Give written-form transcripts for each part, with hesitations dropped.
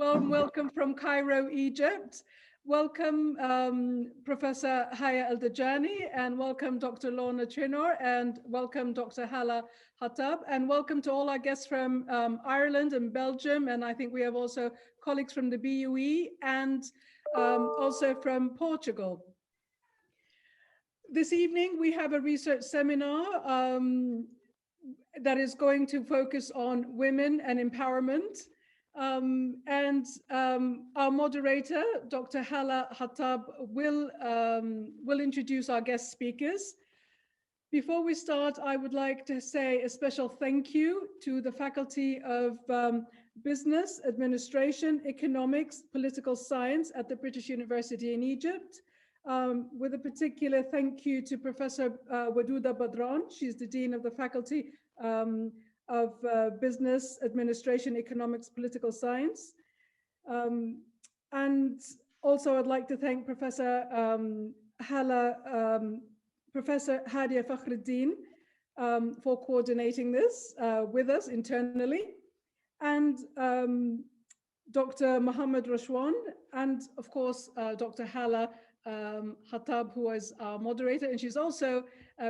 warm welcome from Cairo, Egypt. Welcome, Professor Haya Al Dajani, and welcome Dr. Lorna Treanor, and welcome Dr. Hala Hattab, and welcome to all our guests from Ireland and Belgium, and I think we have also colleagues from the BUE and also from Portugal. This evening we have a research seminar that is going to focus on women and empowerment. Our moderator, Dr. Hala Hattab, will introduce our guest speakers. Before we start, I would like to say a special thank you to the Faculty of Business, Administration, Economics, Political Science at the British University in Egypt, with a particular thank you to Professor Wadouda Badran. She's the Dean of the Faculty of Business, Administration, Economics, Political Science. And also I'd like to thank Professor Professor Hadia Fakhruddin for coordinating this with us internally, and Dr. Mohamed Rashwan, and of course Dr. Hala Hattab, who is our moderator, and she's also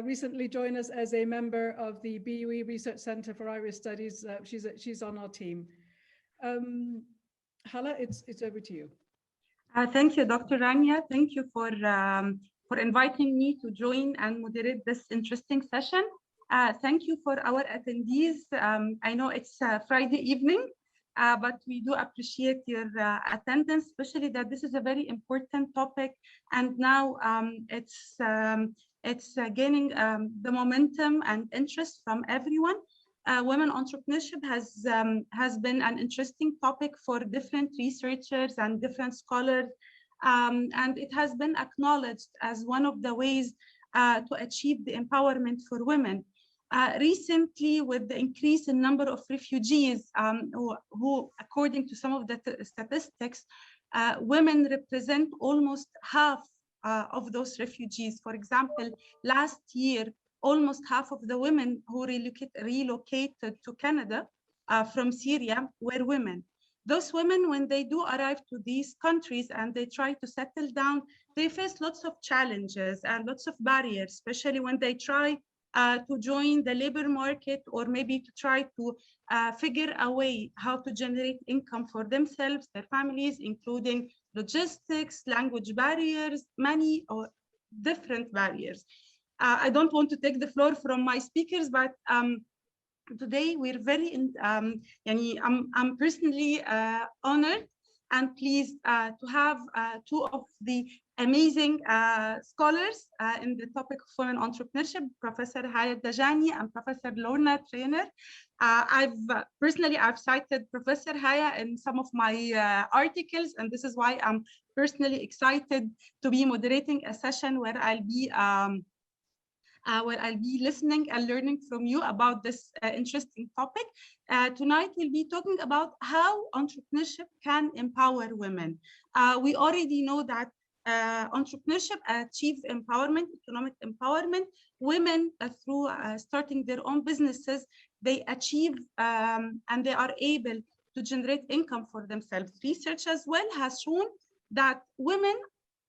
recently joined us as a member of the BUE Research Centre for Irish Studies. She's on our team. Hala, it's over to you. Thank you, Dr. Rania. Thank you for inviting me to join and moderate this interesting session. Thank you for our attendees. I know it's Friday evening, but we do appreciate your attendance, especially that this is a very important topic, and now it's gaining the momentum and interest from everyone. Women entrepreneurship has been an interesting topic for different researchers and different scholars, and it has been acknowledged as one of the ways to achieve the empowerment for women. Recently, with the increase in number of refugees, who according to some of the statistics, women represent almost half of those refugees. For example, last year, almost half of the women who relocated to Canada from Syria were women. Those women, when they do arrive to these countries and they try to settle down, they face lots of challenges and lots of barriers, especially when they try to join the labor market, or maybe to try to figure a way how to generate income for themselves, their families, including logistics, language barriers, many or different barriers. I don't want to take the floor from my speakers, but today we're very, I'm personally honored and pleased to have two of the amazing scholars in the topic of women entrepreneurship, Professor Haya Al Dajani and Professor Lorna Treanor. I've cited Professor Haya in some of my articles, and this is why I'm personally excited to be moderating a session where I'll be listening and learning from you about this interesting topic. Tonight, we'll be talking about how entrepreneurship can empower women. We already know that entrepreneurship achieves empowerment, economic empowerment. Women, through starting their own businesses, they achieve and they are able to generate income for themselves. Research as well has shown that women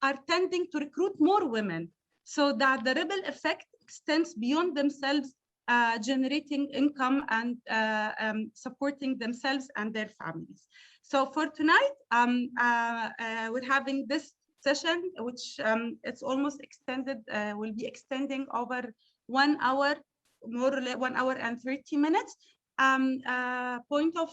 are tending to recruit more women, so that the ripple effect extends beyond themselves, generating income and supporting themselves and their families. So for tonight, we're having this session, which it's almost extended, will be extending over 1 hour, more or less 1 hour and 30 minutes. Point of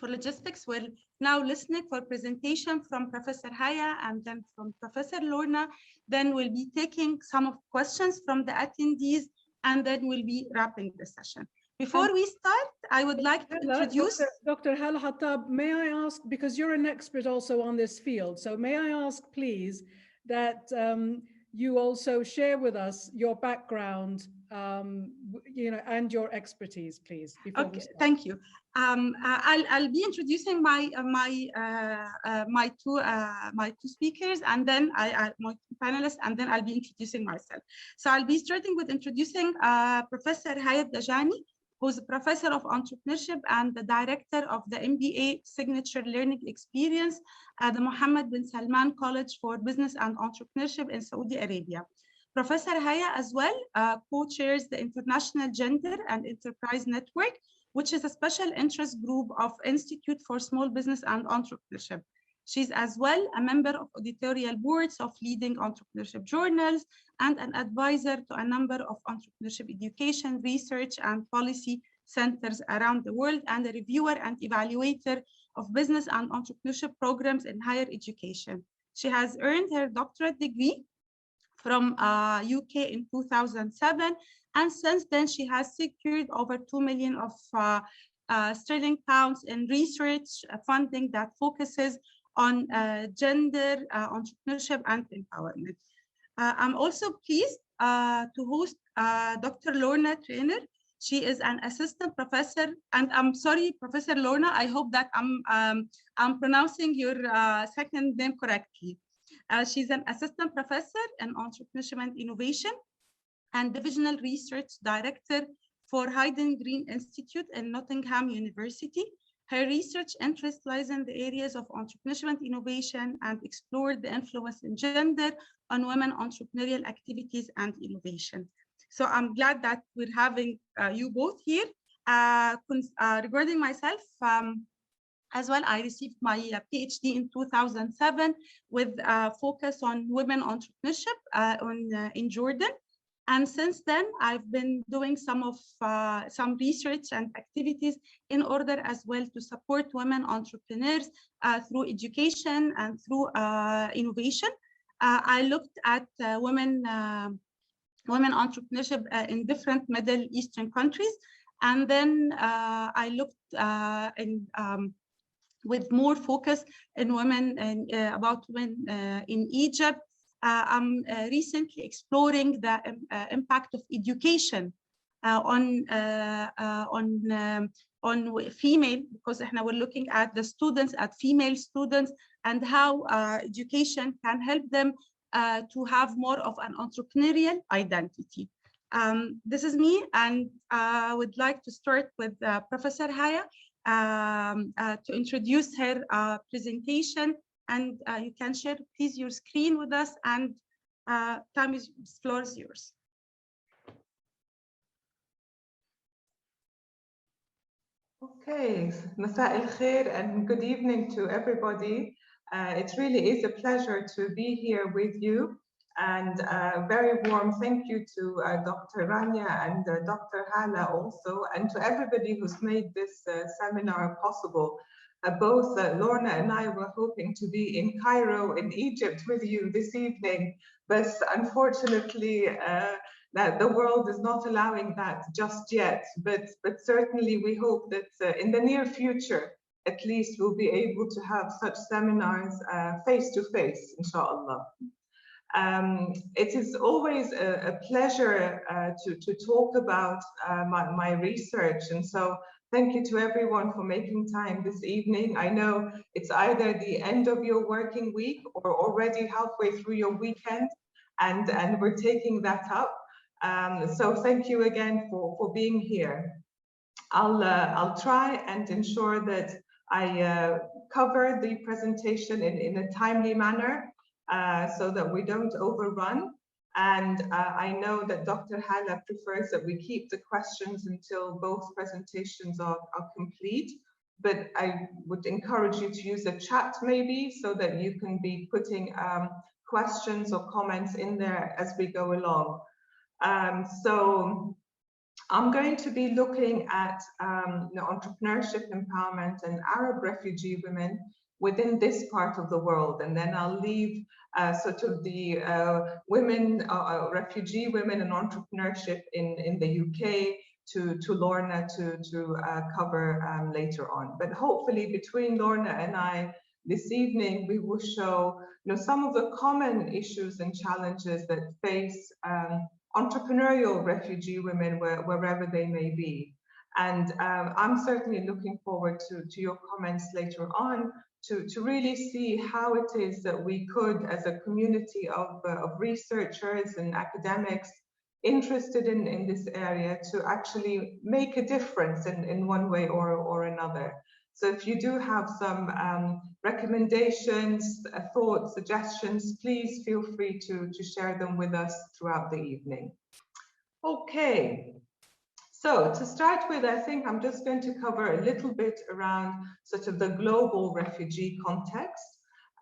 for logistics, we're now listening for presentation from Professor Haya and then from Professor Lorna. Then we'll be taking some of questions from the attendees, and then we'll be wrapping the session. Before we start, I would like to introduce Dr. Hala Hattab. May I ask, because you're an expert also on this field, so may I ask, please, that you also share with us your background, and your expertise, please. Okay, thank you. I'll be introducing my two speakers, and then my panelists, and then I'll be introducing myself. So I'll be starting with introducing Professor Haya Al Dajani. who's a professor of entrepreneurship and the director of the MBA Signature Learning Experience at the Mohamed bin Salman College for Business and Entrepreneurship in Saudi Arabia. Professor Haya as well co-chairs the International Gender and Enterprise Network, which is a special interest group of Institute for Small Business and Entrepreneurship. She's as well a member of editorial boards of leading entrepreneurship journals and an advisor to a number of entrepreneurship education, research, and policy centers around the world, and a reviewer and evaluator of business and entrepreneurship programs in higher education. She has earned her doctorate degree from UK in 2007, and since then she has secured over 2 million of sterling pounds in research funding that focuses on gender, entrepreneurship, and empowerment. I'm also pleased to host Dr. Lorna Treanor. She is an assistant professor, and I'm sorry, Professor Lorna, I hope that I'm pronouncing your second name correctly. She's an assistant professor in entrepreneurship and innovation and divisional research director for Hayden Green Institute in Nottingham University. Her research interest lies in the areas of entrepreneurship and innovation and explore the influence in gender on women entrepreneurial activities and innovation. So I'm glad that we're having you both here. Regarding myself, as well, I received my PhD in 2007 with a focus on women entrepreneurship in Jordan. And since then, I've been doing some research and activities in order as well to support women entrepreneurs through education and through innovation. I looked at women entrepreneurship in different Middle Eastern countries, and then I looked with more focus in women and about women in Egypt. I'm recently exploring the impact of education on female, because we're looking at the students, at female students, and how education can help them to have more of an entrepreneurial identity. This is me, and I would like to start with Professor Haya to introduce her presentation. And you can share, please, your screen with us, and floor is yours. Okay, Masa al Khair, and good evening to everybody. It really is a pleasure to be here with you, and a very warm thank you to Dr. Rania and Dr. Hala also, and to everybody who's made this seminar possible. Both Lorna and I were hoping to be in Cairo, in Egypt, with you this evening, but unfortunately, that the world is not allowing that just yet. But certainly, we hope that in the near future, at least, we'll be able to have such seminars face to face, inshallah. It is always a pleasure to talk about my research, and so thank you to everyone for making time this evening. I know it's either the end of your working week or already halfway through your weekend, and we're taking that up. So thank you again for being here. I'll try and ensure that I cover the presentation in a timely manner so that we don't overrun. And I know that Dr. Hala prefers that we keep the questions until both presentations are complete, but I would encourage you to use the chat maybe so that you can be putting questions or comments in there as we go along. So I'm going to be looking at entrepreneurship, empowerment, and Arab refugee women within this part of the world, and then I'll leave sort of the refugee women and entrepreneurship in the UK to Lorna to cover later on. But hopefully between Lorna and I this evening, we will show some of the common issues and challenges that face entrepreneurial refugee women wherever they may be. And I'm certainly looking forward to your comments later on to really see how it is that we could, as a community of researchers and academics, interested in this area to actually make a difference in one way or another. So if you do have some recommendations, thoughts, suggestions, please feel free to share them with us throughout the evening. Okay, so to start with, I think I'm just going to cover a little bit around sort of the global refugee context.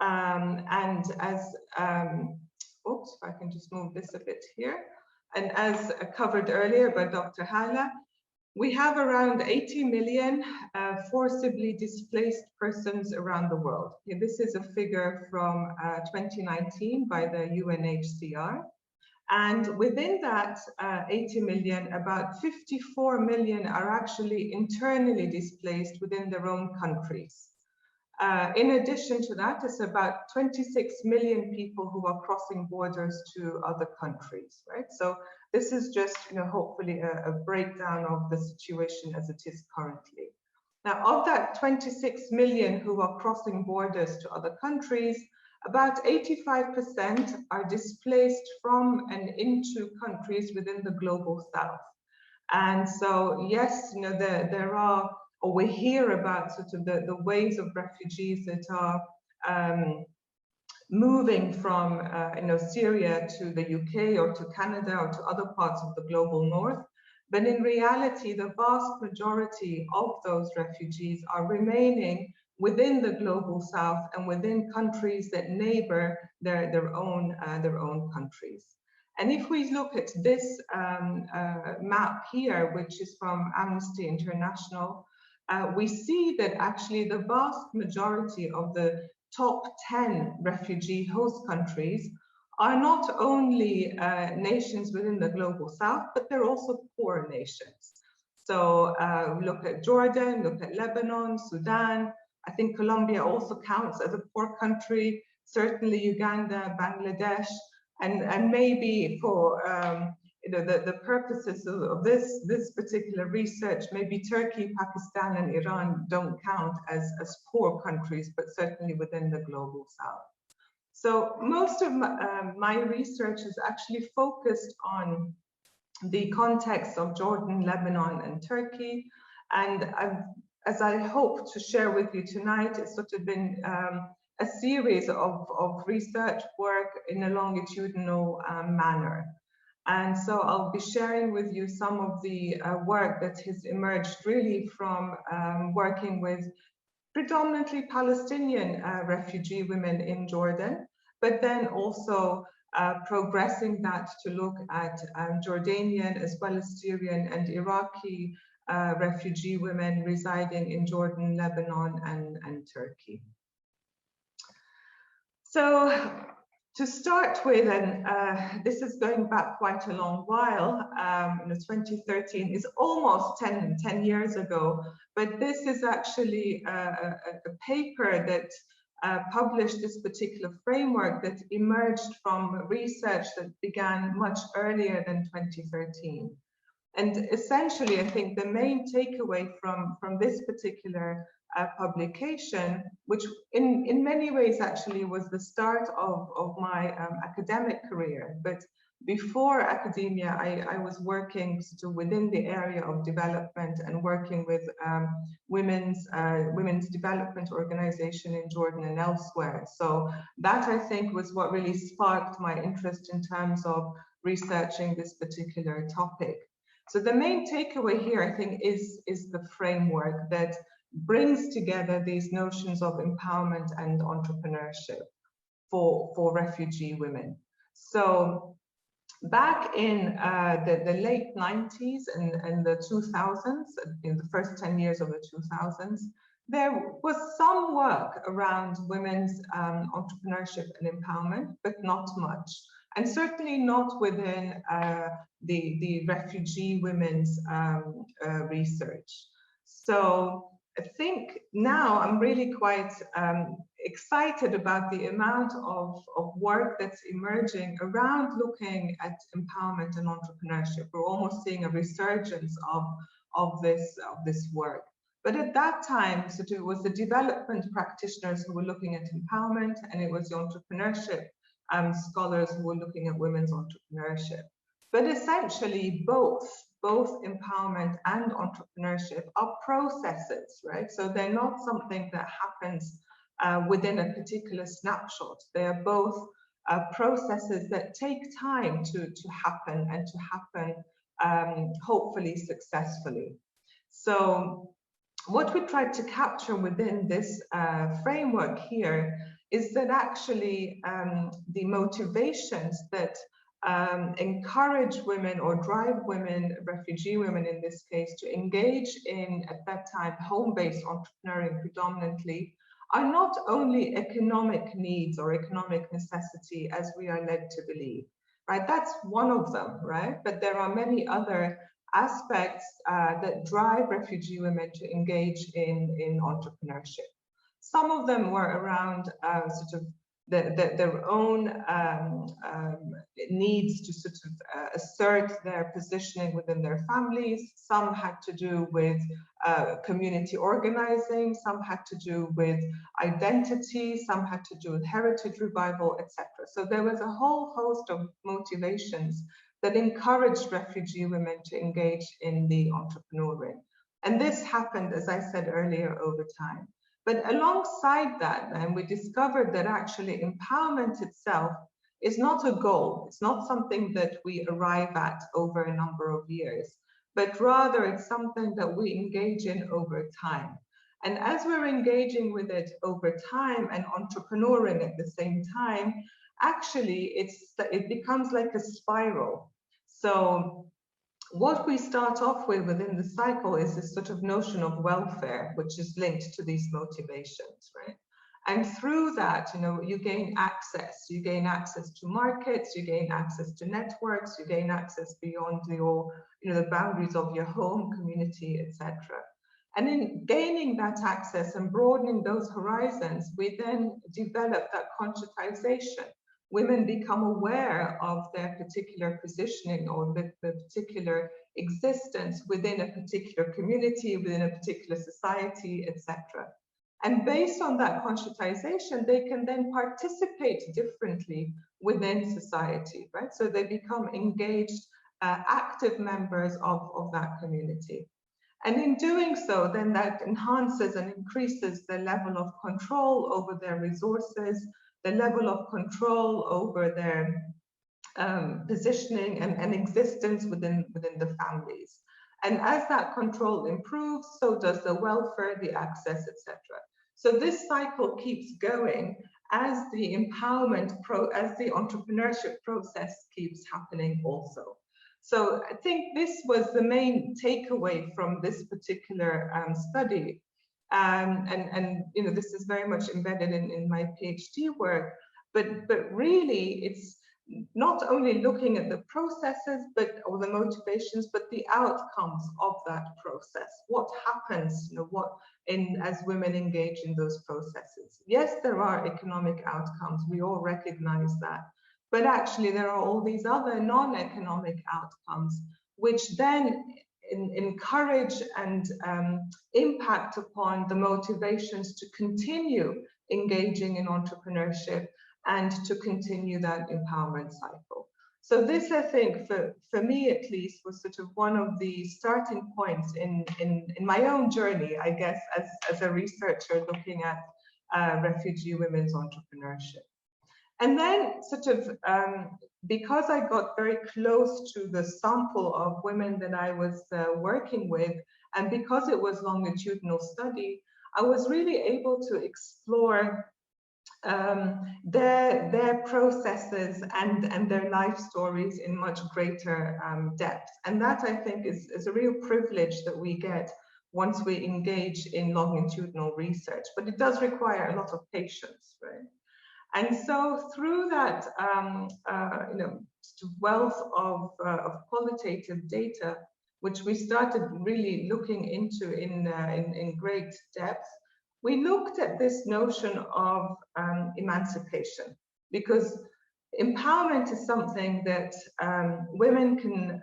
And as, oops, if I can just move this a bit here. And as covered earlier by Dr. Hala, we have around 80 million forcibly displaced persons around the world. This is a figure from 2019 by the UNHCR. And within that 80 million, about 54 million are actually internally displaced within their own countries. In addition to that, it's about 26 million people who are crossing borders to other countries, right? So this is just, hopefully a breakdown of the situation as it is currently. Now, of that 26 million who are crossing borders to other countries, about 85% are displaced from and into countries within the global south. And so, yes, there are, or we hear about sort of the waves of refugees that are moving from Syria to the UK or to Canada or to other parts of the global north. But in reality, the vast majority of those refugees are remaining within the global south and within countries that neighbor their own countries. And if we look at this map here, which is from Amnesty International, we see that actually the vast majority of the top 10 refugee host countries are not only nations within the global south, but they're also poor nations. So look at Jordan, look at Lebanon, Sudan. I think Colombia also counts as a poor country, certainly Uganda, Bangladesh, and maybe for the purposes of this particular research, maybe Turkey, Pakistan, and Iran don't count as poor countries, but certainly within the global south. So most of my research is actually focused on the context of Jordan, Lebanon, and Turkey. And as I hope to share with you tonight, it's sort of been a series of research work in a longitudinal manner. And so I'll be sharing with you some of the work that has emerged really from working with predominantly Palestinian refugee women in Jordan, but then also progressing that to look at Jordanian as well as Syrian and Iraqi refugee women residing in Jordan, Lebanon, and Turkey. So to start with, and this is going back quite a long while, 2013 is almost 10 years ago, but this is actually a paper that published this particular framework that emerged from research that began much earlier than 2013. And essentially, I think the main takeaway from this particular publication, which in many ways actually was the start of my academic career. But before academia, I was working sort of within the area of development and working with women's development organization in Jordan and elsewhere. So that, I think, was what really sparked my interest in terms of researching this particular topic. So the main takeaway here, I think, is the framework that brings together these notions of empowerment and entrepreneurship for refugee women. So back in the late 90s and the 2000s, in the first 10 years of the 2000s, there was some work around women's entrepreneurship and empowerment, but not much. And certainly not within the refugee women's research. So I think now I'm really quite excited about the amount of work that's emerging around looking at empowerment and entrepreneurship. We're almost seeing a resurgence of this work. But at that time, so it was the development practitioners who were looking at empowerment, and it was the entrepreneurship scholars who were looking at women's entrepreneurship. But essentially both empowerment and entrepreneurship are processes, right? So they're not something that happens within a particular snapshot. They are both processes that take time to happen and to happen hopefully successfully. So what we tried to capture within this framework here is that actually the motivations that encourage women or drive women, refugee women in this case, to engage in, at that time, home-based entrepreneuring predominantly, are not only economic needs or economic necessity as we are led to believe, right? That's one of them, right? But there are many other aspects that drive refugee women to engage in entrepreneurship. Some of them were around sort of their own needs to sort of assert their positioning within their families. Some had to do with community organizing, some had to do with identity, some had to do with heritage revival, etc. So there was a whole host of motivations that encouraged refugee women to engage in the entrepreneuring. And this happened, as I said earlier, over time. But alongside that, then, we discovered that actually empowerment itself is not a goal. It's not something that we arrive at over a number of years, but rather it's something that we engage in over time. And as we're engaging with it over time and entrepreneuring at the same time, actually it becomes like a spiral. So what we start off with within the cycle is this sort of notion of welfare, which is linked to these motivations, right? And through that, you know, you gain access to markets, you gain access to networks, you gain access beyond your, you know, the boundaries of your home, community, etc. And in gaining that access and broadening those horizons, we then develop that conscientization. Women become aware of their particular positioning or the particular existence within a particular community, within a particular society, etc. And based on that conscientization, they can then participate differently within society, right? So they become engaged, active members of that community. And in doing so, then that enhances and increases the level of control over their resources, the level of control over their positioning and existence within the families. And as that control improves, so does the welfare, the access, etc. So this cycle keeps going as the empowerment, as the entrepreneurship process keeps happening also. So I think this was the main takeaway from this particular study. And you know, this is very much embedded in my PhD work, but really it's not only looking at the processes or the motivations, but the outcomes of that process. What happens, you know, as women engage in those processes? Yes, there are economic outcomes, we all recognize that, but actually there are all these other non-economic outcomes, which then encourage and impact upon the motivations to continue engaging in entrepreneurship and to continue that empowerment cycle. So this, I think, for me at least, was sort of one of the starting points in my own journey, I guess, as a researcher looking at refugee women's entrepreneurship. And then sort of, because I got very close to the sample of women that I was working with, and because it was longitudinal study, I was really able to explore their processes and their life stories in much greater depth. And that, I think, is a real privilege that we get once we engage in longitudinal research, but it does require a lot of patience, right? And so through that you know, wealth of qualitative data, which we started really looking into in great depth, we looked at this notion of emancipation, because empowerment is something that women can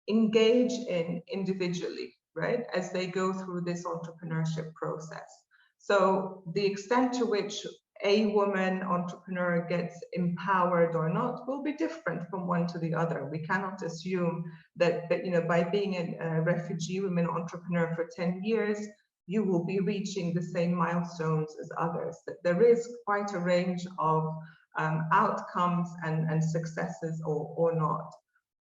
engage in individually, right, as they go through this entrepreneurship process. So the extent to which a woman entrepreneur gets empowered or not will be different from one to the other. We cannot assume that you know, by being a refugee women entrepreneur for 10 years, you will be reaching the same milestones as others. That there is quite a range of outcomes and successes or not.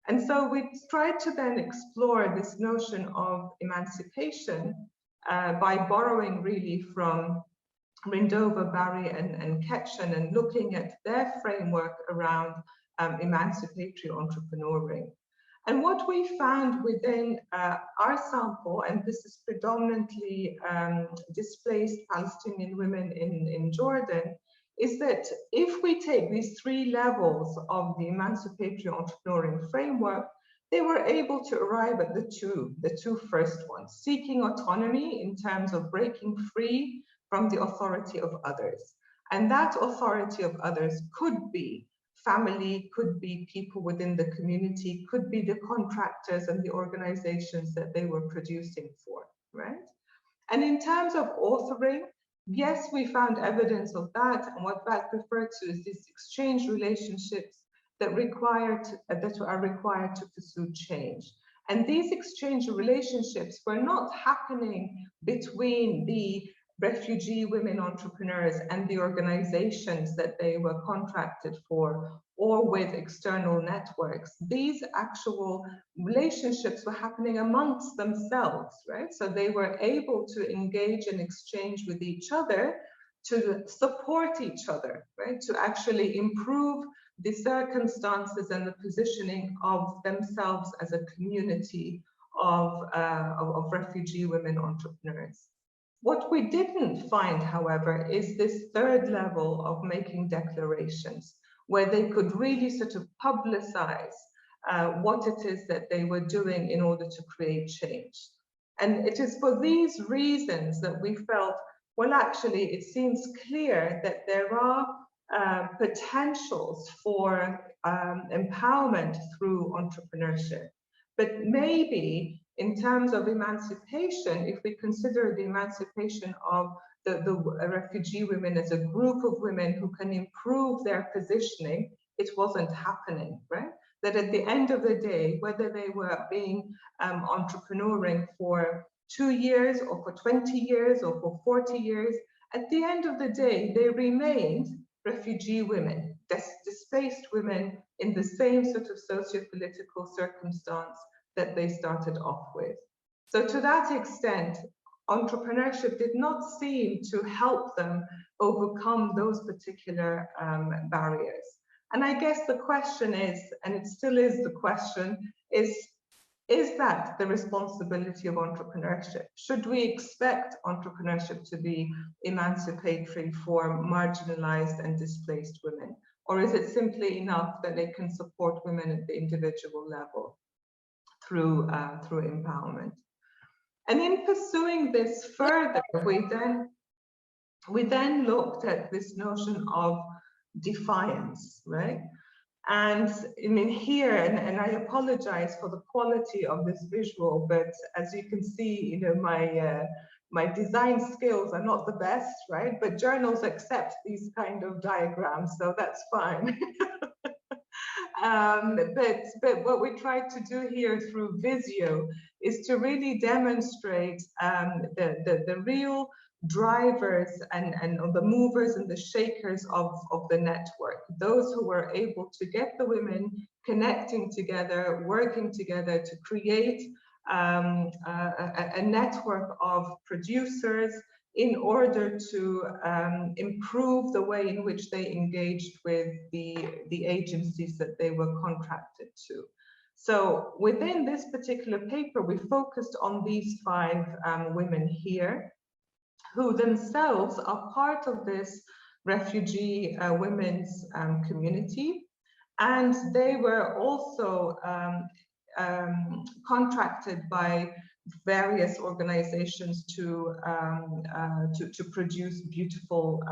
And so we tried to then explore this notion of emancipation by borrowing really from Rindova, Barry, and Ketchen, and looking at their framework around emancipatory entrepreneuring. And what we found within our sample, and this is predominantly displaced Palestinian women in Jordan, is that if we take these 3 levels of the emancipatory entrepreneuring framework, they were able to arrive at the two first ones, seeking autonomy in terms of breaking free from the authority of others. And that authority of others could be family, could be people within the community, could be the contractors and the organizations that they were producing for, right? And in terms of authoring, yes, we found evidence of that. And what that referred to is these exchange relationships that are required to pursue change. And these exchange relationships were not happening between the refugee women entrepreneurs and the organizations that they were contracted for, or with external networks. These actual relationships were happening amongst themselves, right? So they were able to engage and exchange with each other to support each other, right? To actually improve the circumstances and the positioning of themselves as a community of refugee women entrepreneurs. What we didn't find, however, is this 3rd level of making declarations, where they could really sort of publicize what it is that they were doing in order to create change. And it is for these reasons that we felt, well, actually, it seems clear that there are potentials for empowerment through entrepreneurship. But maybe in terms of emancipation, if we consider the emancipation of the refugee women as a group of women who can improve their positioning, it wasn't happening, right? That at the end of the day, whether they were being entrepreneuring for 2 years or for 20 years or for 40 years, at the end of the day, they remained refugee women, displaced women in the same sort of socio-political circumstance that they started off with. So to that extent, entrepreneurship did not seem to help them overcome those particular barriers. And I guess the question is, and it still is the question, is that the responsibility of entrepreneurship? Should we expect entrepreneurship to be emancipatory for marginalized and displaced women? Or is it simply enough that they can support women at the individual level through empowerment? And in pursuing this further, we then looked at this notion of defiance, right? And I mean here, and I apologize for the quality of this visual, but as you can see, you know, my design skills are not the best, right? But journals accept these kind of diagrams, so that's fine. But what we tried to do here through Visio is to really demonstrate the real drivers and the movers and the shakers of the network, those who were able to get the women connecting together, working together to create a network of producers in order to improve the way in which they engaged with the agencies that they were contracted to. So within this particular paper, we focused on these 5 women here, who themselves are part of this refugee women's community. And they were also contracted by various organizations to produce beautiful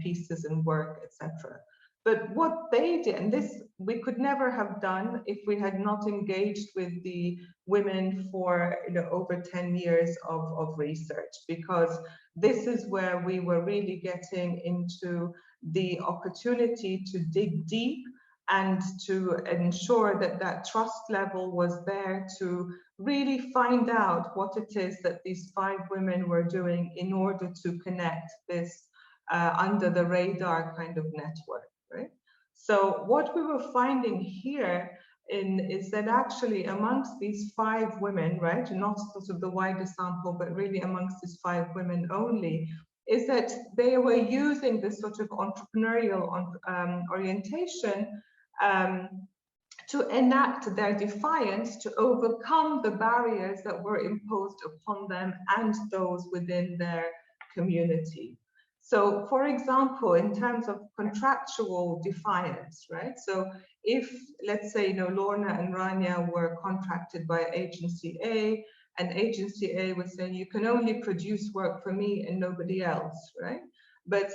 pieces and work, etc. But what they did, and this we could never have done if we had not engaged with the women for over 10 years of research, because this is where we were really getting into the opportunity to dig deep and to ensure that that trust level was there to really find out what it is that these 5 women were doing in order to connect this under the radar kind of network, right? So what we were finding here is that actually amongst these 5 women, right, not sort of the wider sample, but really amongst these 5 women only, is that they were using this sort of entrepreneurial orientation to enact their defiance, to overcome the barriers that were imposed upon them and those within their community. So, for example, in terms of contractual defiance, right? So if, let's say, Lorna and Rania were contracted by agency A, and agency A was saying, you can only produce work for me and nobody else, right? But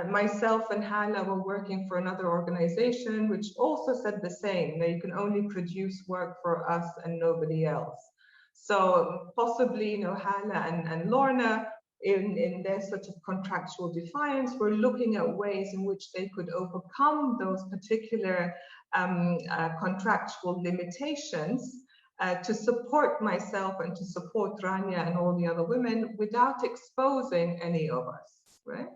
myself and Hala were working for another organization, which also said the same, that you can only produce work for us and nobody else. So possibly, Hala and Lorna, in their sort of contractual defiance, were looking at ways in which they could overcome those particular contractual limitations to support myself and to support Rania and all the other women without exposing any of us, right?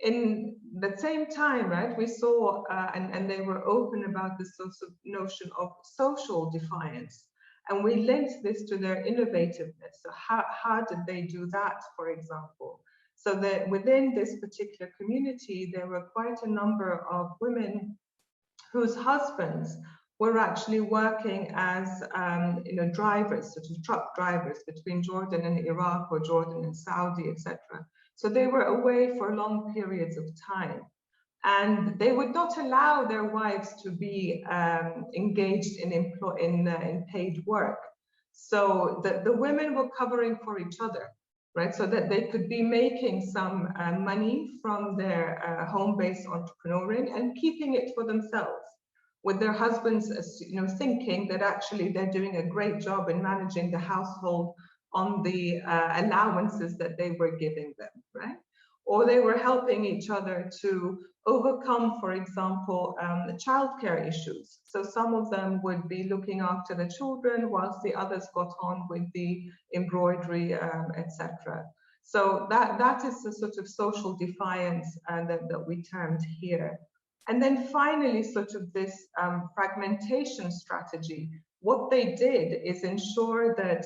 In the same time, right, we saw, and they were open about this sort of notion of social defiance. And we linked this to their innovativeness. So how did they do that, for example? So that within this particular community, there were quite a number of women whose husbands were actually working as drivers, sort of truck drivers between Jordan and Iraq, or Jordan and Saudi, etc. So they were away for long periods of time. And they would not allow their wives to be engaged in paid work. So the women were covering for each other, right? So that they could be making some money from their home-based entrepreneuring and keeping it for themselves, with their husbands, thinking that actually they're doing a great job in managing the household on the allowances that they were giving them, right? Or they were helping each other to overcome, for example, childcare issues. So some of them would be looking after the children whilst the others got on with the embroidery, etc. So that is the sort of social defiance that we termed here. And then finally, sort of this fragmentation strategy. What they did is ensure that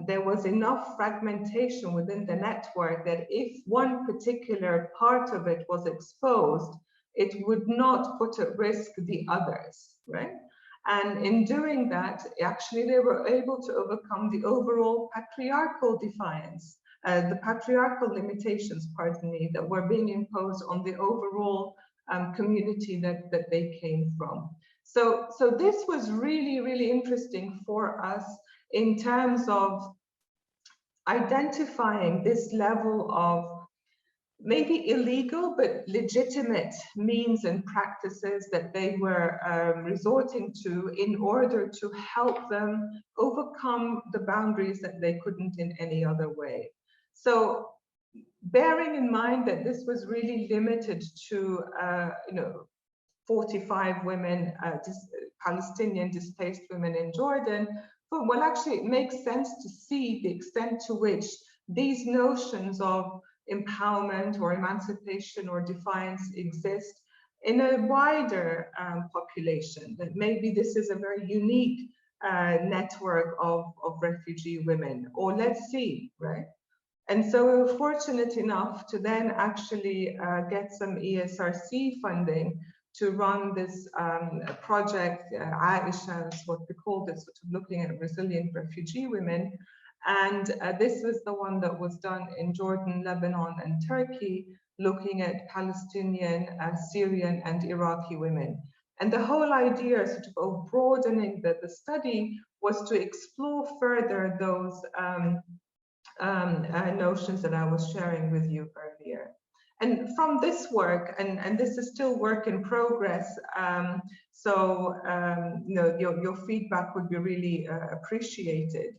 there was enough fragmentation within the network that if one particular part of it was exposed, it would not put at risk the others, right? And in doing that, actually, they were able to overcome the overall patriarchal defiance, the patriarchal limitations, pardon me, that were being imposed on the overall community that they came from. So this was really, really interesting for us in terms of identifying this level of maybe illegal but legitimate means and practices that they were resorting to in order to help them overcome the boundaries that they couldn't in any other way. So bearing in mind that this was really limited to 45 women, Palestinian displaced women in Jordan, well, actually, it makes sense to see the extent to which these notions of empowerment or emancipation or defiance exist in a wider population, that maybe this is a very unique network of refugee women, or let's see, right? And so we were fortunate enough to then actually get some ESRC funding to run this project. Aisha is what we called it, sort of looking at resilient refugee women. And this was the one that was done in Jordan, Lebanon, and Turkey, looking at Palestinian, Syrian, and Iraqi women. And the whole idea sort of broadening the study was to explore further those notions that I was sharing with you earlier. And from this work, and this is still work in progress, your feedback would be really appreciated.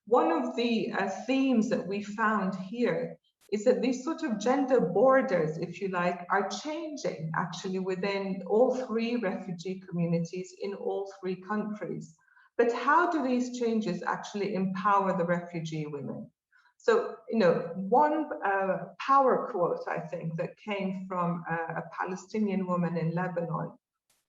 One of the themes that we found here is that these sort of gender borders, if you like, are changing actually within all three refugee communities in all three countries. But how do these changes actually empower the refugee women? So, one power quote, I think, that came from a Palestinian woman in Lebanon.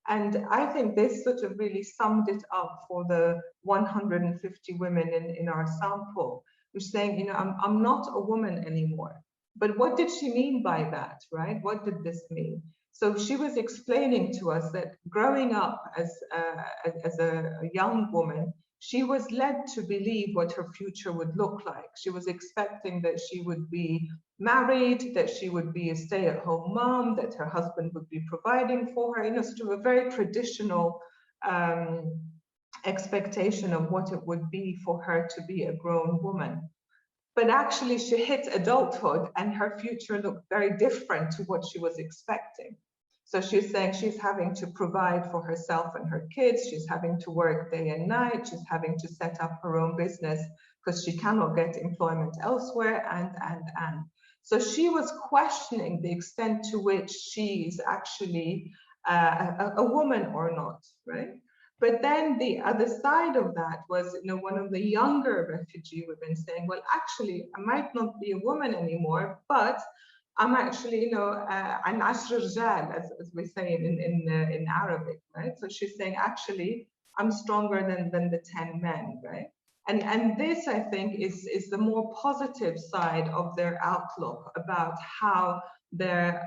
And I think this sort of really summed it up for the 150 women in our sample, who's saying, I'm not a woman anymore. But what did she mean by that, right? What did this mean? So she was explaining to us that growing up as a young woman, she was led to believe what her future would look like. She was expecting that she would be married, that she would be a stay-at-home mom, that her husband would be providing for her, sort of a very traditional expectation of what it would be for her to be a grown woman. But actually she hit adulthood and her future looked very different to what she was expecting. So she's saying she's having to provide for herself and her kids. She's having to work day and night. She's having to set up her own business because she cannot get employment elsewhere, and. So she was questioning the extent to which she's actually a woman or not, right? But then the other side of that was, one of the younger refugee women saying, well, actually, I might not be a woman anymore, but I'm actually, an ashr rijal, as we say in Arabic, right? So she's saying, actually, I'm stronger than the 10 men, right? And this, I think, is the more positive side of their outlook about how their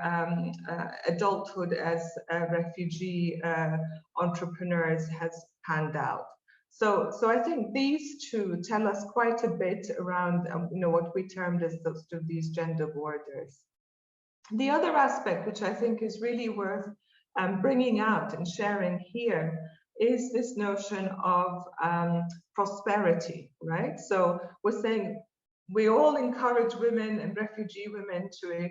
adulthood as refugee entrepreneurs has panned out. So I think these two tell us quite a bit around, what we termed as these gender borders. The other aspect, which I think is really worth bringing out and sharing here, is this notion of prosperity, right? So we're saying we all encourage women and refugee women to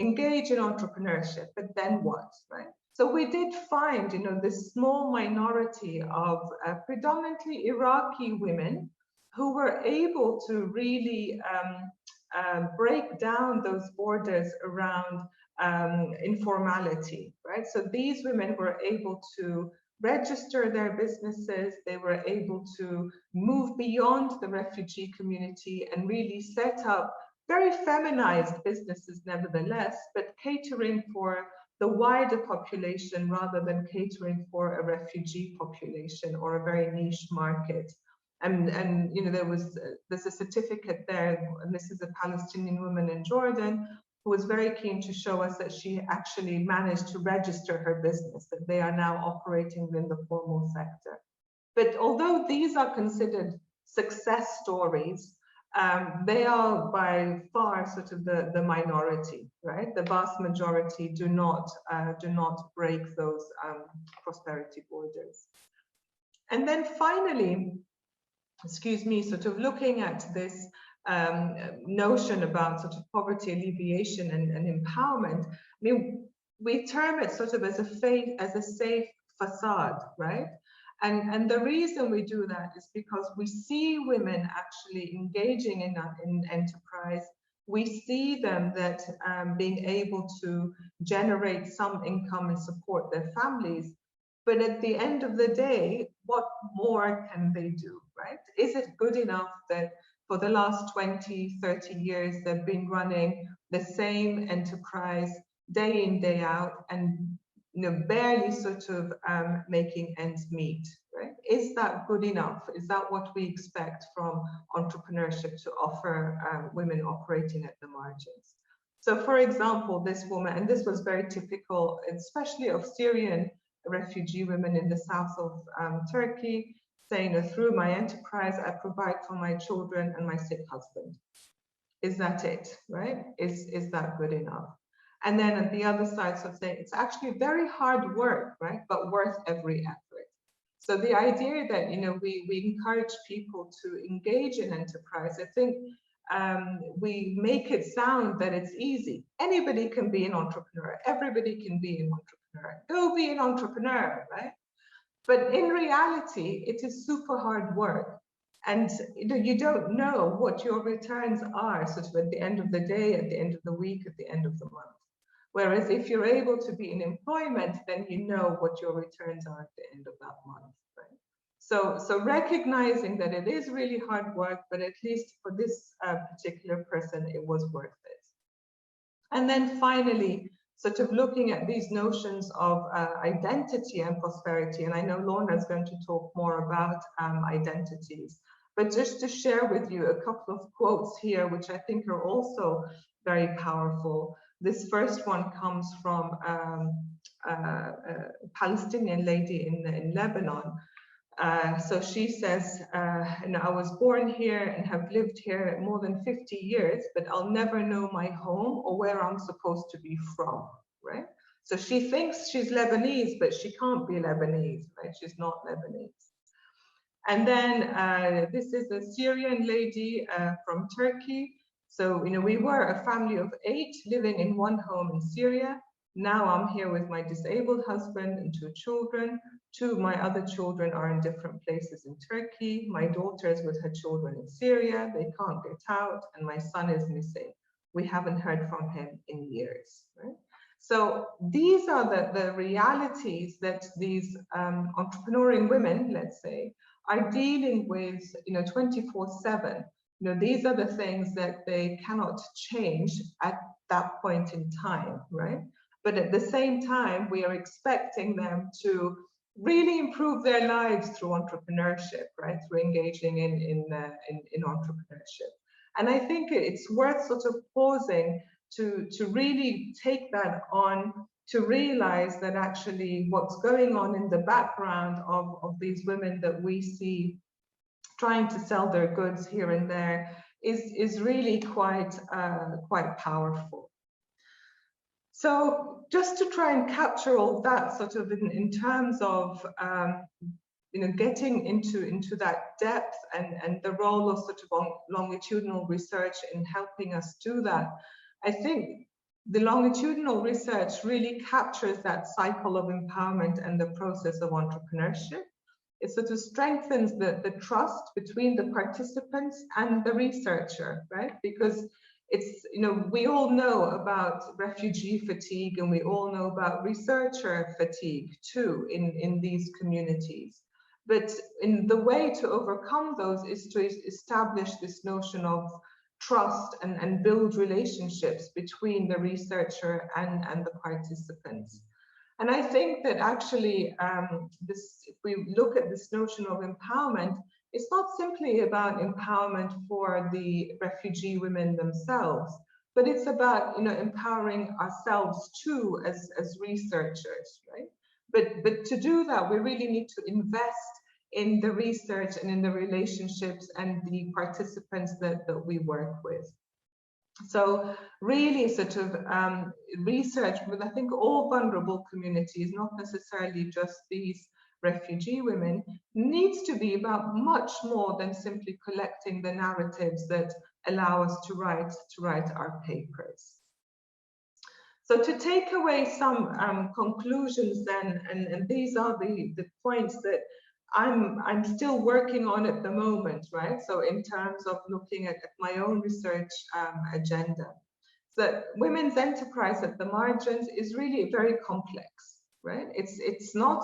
engage in entrepreneurship, but then what, right? So we did find, this small minority of predominantly Iraqi women who were able to really break down those borders around informality, right? So these women were able to register their businesses, they were able to move beyond the refugee community and really set up very feminized businesses nevertheless, but catering for the wider population rather than catering for a refugee population or a very niche market. And there's a certificate there, and this is a Palestinian woman in Jordan who was very keen to show us that she actually managed to register her business, that they are now operating in the formal sector. But although these are considered success stories, they are by far sort of the minority, right? The vast majority do not break those prosperity borders. And then finally, sort of looking at this notion about sort of poverty alleviation and empowerment, I mean, we term it sort of as a safe facade, right? And the reason we do that is because we see women actually engaging in enterprise. We see them that being able to generate some income and support their families. But at the end of the day, what more can they do, right? Is it good enough that for the last 20, 30 years, they've been running the same enterprise day in, day out, and barely sort of making ends meet, right? Is that good enough? Is that what we expect from entrepreneurship to offer women operating at the margins? So for example, this woman, and this was very typical, especially of Syrian refugee women in the south of Turkey, saying, through my enterprise, I provide for my children and my sick husband. Is that it, right? Is that good enough? And then at the other side, so saying it's actually very hard work, right? But worth every effort. So the idea that, we encourage people to engage in enterprise, I think we make it sound that it's easy. Anybody can be an entrepreneur. Everybody can be an entrepreneur. Go be an entrepreneur, right? But in reality, it is super hard work. And you don't know what your returns are sort of at the end of the day, at the end of the week, at the end of the month. Whereas if you're able to be in employment, then you know what your returns are at the end of that month, right? So recognizing that it is really hard work, but at least for this particular person, it was worth it. And then finally, sort of looking at these notions of identity and prosperity. And I know Lorna is going to talk more about identities, but just to share with you a couple of quotes here, which I think are also very powerful. This first one comes from a Palestinian lady in Lebanon. So she says, I was born here and have lived here more than 50 years, but I'll never know my home or where I'm supposed to be from, right? So she thinks she's Lebanese, but she can't be Lebanese, right? She's not Lebanese. And then this is a Syrian lady from Turkey. So, we were a family of 8 living in one home in Syria. Now I'm here with my disabled husband and 2 children. 2 of my other children are in different places in Turkey. My daughter is with her children in Syria. They can't get out, and my son is missing. We haven't heard from him in years, right? So these are the realities that these entrepreneurial women, let's say, are dealing with, 24/7. These are the things that they cannot change at that point in time, right? But at the same time, we are expecting them to really improve their lives through entrepreneurship, right? Through engaging in entrepreneurship. And I think it's worth sort of pausing to really take that on, to realize that actually what's going on in the background of these women that we see trying to sell their goods here and there is really quite powerful. So just to try and capture all that sort of in terms of getting into that depth and the role of sort of longitudinal research in helping us do that, I think the longitudinal research really captures that cycle of empowerment and the process of entrepreneurship. It sort of strengthens the trust between the participants and the researcher, right? Because it's, we all know about refugee fatigue, and we all know about researcher fatigue too in these communities. But in the way to overcome those is to establish this notion of trust and build relationships between the researcher and the participants. And I think that actually, if we look at this notion of empowerment, it's not simply about empowerment for the refugee women themselves, but it's about empowering ourselves too as researchers, right? But to do that, we really need to invest in the research and in the relationships and the participants that we work with. So really sort of research with, I think, all vulnerable communities, not necessarily just these refugee women, needs to be about much more than simply collecting the narratives that allow us to write our papers. So to take away some conclusions then, and these are the points that I'm still working on at the moment, right? So in terms of looking at my own research agenda, that women's enterprise at the margins is really very complex, right? It's not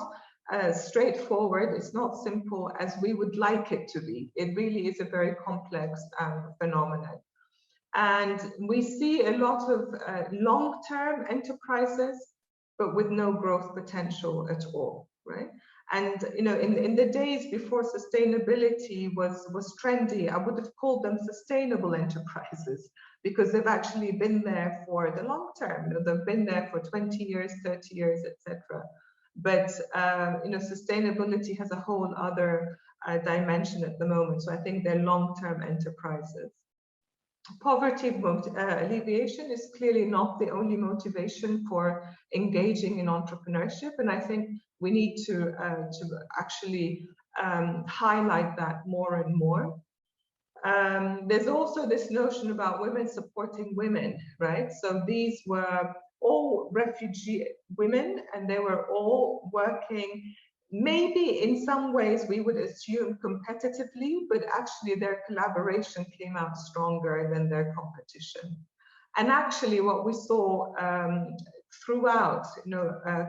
straightforward, it's not simple as we would like it to be. It really is a very complex phenomenon. And we see a lot of long-term enterprises, but with no growth potential at all, right? And in the days before sustainability was trendy, I would have called them sustainable enterprises, because they've actually been there for the long term. They've been there for 20 years, 30 years, etc. But sustainability has a whole other dimension at the moment. So I think they're long-term enterprises. Poverty alleviation is clearly not the only motivation for engaging in entrepreneurship, and I think we need to actually highlight that more and more. There's also this notion about women supporting women, right? So these were all refugee women, and they were all working, maybe in some ways we would assume competitively, but actually their collaboration came out stronger than their competition. And actually what we saw throughout,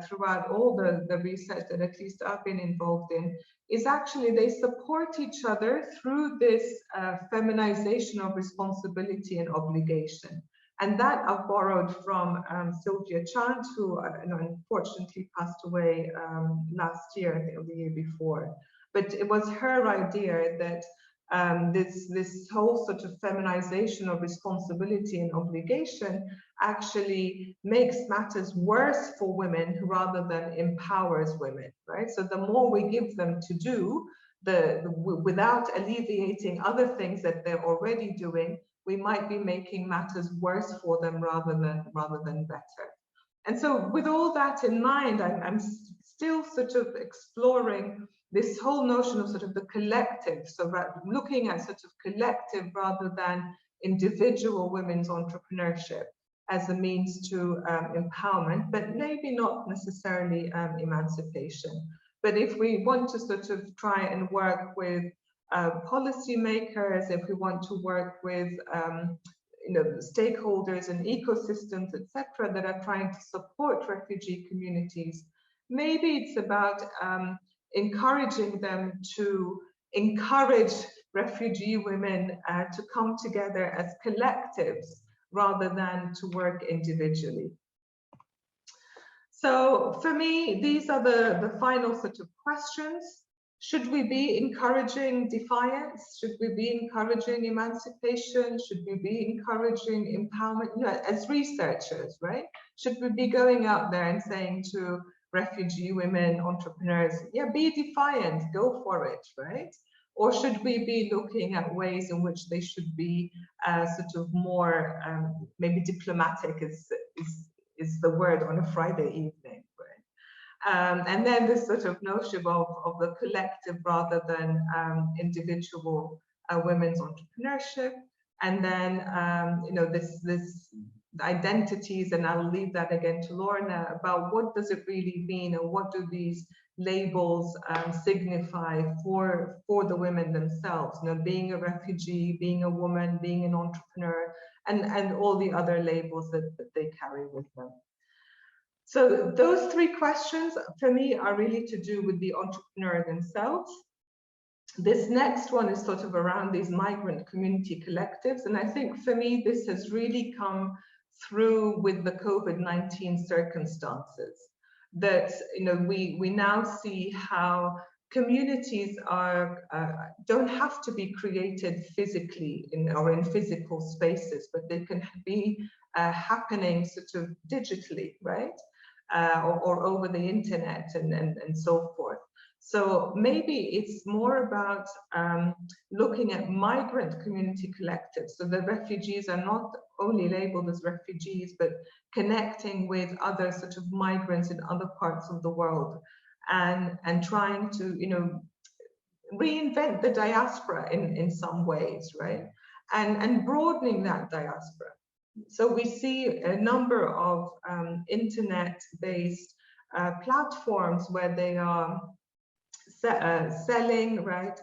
throughout all the research that at least I've been involved in, is actually they support each other through this feminization of responsibility and obligation. And that I've borrowed from Sylvia Chant, who unfortunately passed away last year, I think, or the year before. But it was her idea that this whole sort of feminization of responsibility and obligation actually makes matters worse for women rather than empowers women, right? So the more we give them to do, without alleviating other things that they're already doing, we might be making matters worse for them rather than better. And so with all that in mind, I'm still sort of exploring this whole notion of sort of the collective, so looking at sort of collective rather than individual women's entrepreneurship as a means to empowerment, but maybe not necessarily emancipation. But if we want to sort of try and work with policymakers, if we want to work with stakeholders and ecosystems, etc., that are trying to support refugee communities, maybe it's about encouraging them to encourage refugee women to come together as collectives rather than to work individually. So for me, these are the final sort of questions. Should we be encouraging defiance? Should we be encouraging emancipation? Should we be encouraging empowerment? As researchers, right? Should we be going out there and saying to refugee women entrepreneurs, yeah, be defiant, go for it, right? Or should we be looking at ways in which they should be sort of more, maybe diplomatic is the word on a Friday evening, right? And then this sort of notion of the collective rather than individual women's entrepreneurship. And then, this identities, and I'll leave that again to Lorna, about what does it really mean and what do these labels signify for the women themselves, being a refugee, being a woman, being an entrepreneur, and all the other labels that they carry with them. So those three questions for me are really to do with the entrepreneur themselves. This next one is sort of around these migrant community collectives, and I think for me this has really come through with the COVID-19 circumstances, that we now see how communities are don't have to be created physically in physical spaces, but they can be happening sort of digitally, right? Or over the internet and so forth. So maybe it's more about looking at migrant community collectives. So the refugees are not only labeled as refugees, but connecting with other sort of migrants in other parts of the world, and trying to reinvent the diaspora in some ways, right? And broadening that diaspora. So we see a number of internet-based platforms where they are selling, right,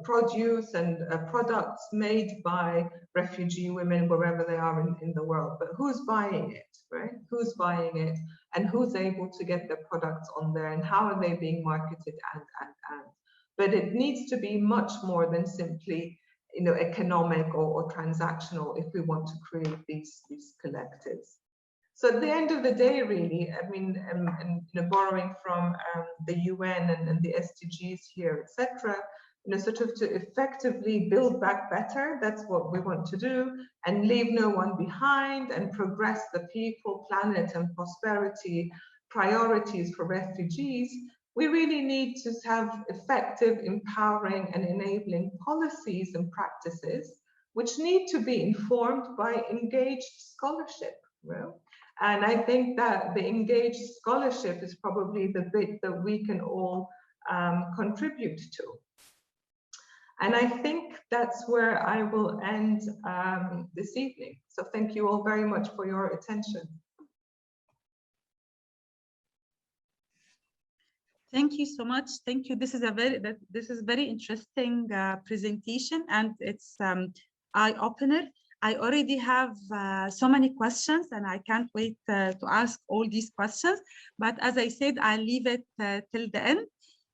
produce and products made by refugee women wherever they are in the world. But who's buying it, right? Who's buying it, and who's able to get their products on there, and how are they being marketed and. But it needs to be much more than simply economic or transactional if we want to create these collectives. So at the end of the day, really, I mean, borrowing from the UN and the SDGs here, etc., sort of to effectively build back better, that's what we want to do, and leave no one behind, and progress the people, planet, and prosperity priorities for refugees. We really need to have effective, empowering, and enabling policies and practices, which need to be informed by engaged scholarship. And I think that the engaged scholarship is probably the bit that we can all contribute to. And I think that's where I will end this evening. So thank you all very much for your attention. Thank you so much. Thank you. This is a very interesting presentation, and it's eye-opener. I already have so many questions, and I can't wait to ask all these questions. But as I said, I'll leave it till the end.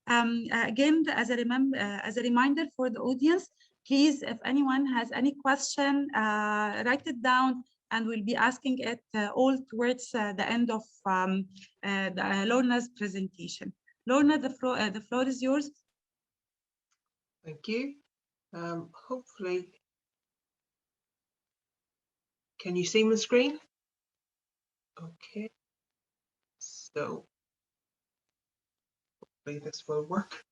Again, as a reminder for the audience, please, if anyone has any question, write it down, and we'll be asking it all towards the end of Lorna's presentation. Lorna, the floor is yours. Thank you. Hopefully, can you see my screen? Okay, so hopefully this will work.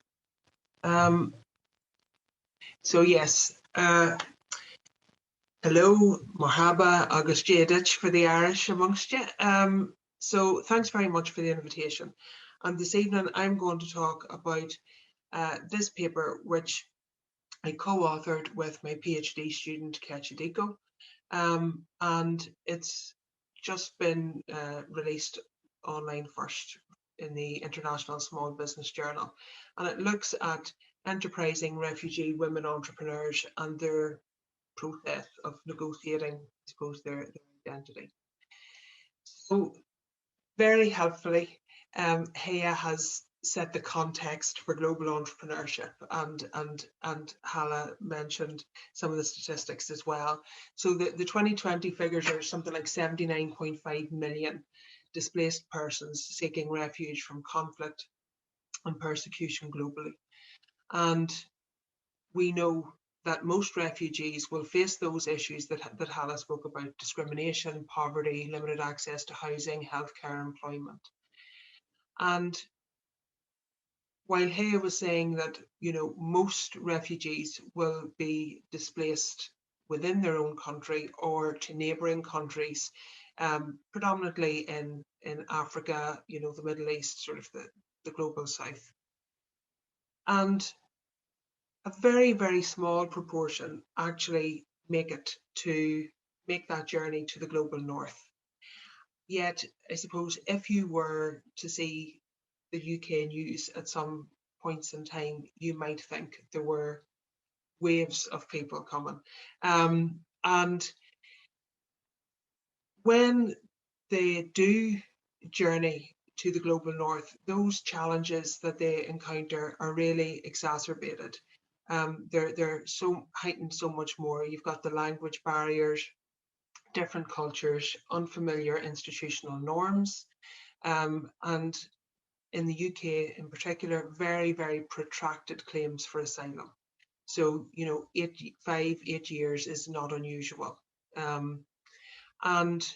So yes, hello, Marhaba, Agus Jadich for the Irish amongst you. So thanks very much for the invitation. And this evening I'm going to talk about this paper, which I co-authored with my PhD student, Kechidiko. And it's just been released online first in the International Small Business Journal. And it looks at enterprising refugee women entrepreneurs and their process of negotiating, I suppose, their identity. So very helpfully, Haya has set the context for global entrepreneurship, and Hala mentioned some of the statistics as well. So the 2020 figures are something like 79.5 million displaced persons seeking refuge from conflict and persecution globally. And we know that most refugees will face those issues that Hala spoke about: discrimination, poverty, limited access to housing, healthcare, employment. And while Haya was saying that, you know, most refugees will be displaced within their own country or to neighbouring countries, predominantly in Africa, you know, the Middle East, sort of the global south. And a very, very small proportion actually make that journey to the global north. Yet, I suppose, if you were to see the UK news at some points in time, you might think there were waves of people coming. And when they do journey to the global north, those challenges that they encounter are really exacerbated. They're so heightened so much more. You've got the language barriers, different cultures, unfamiliar institutional norms, and in the UK in particular, very, very protracted claims for asylum. So, you know, 8 years is not unusual. And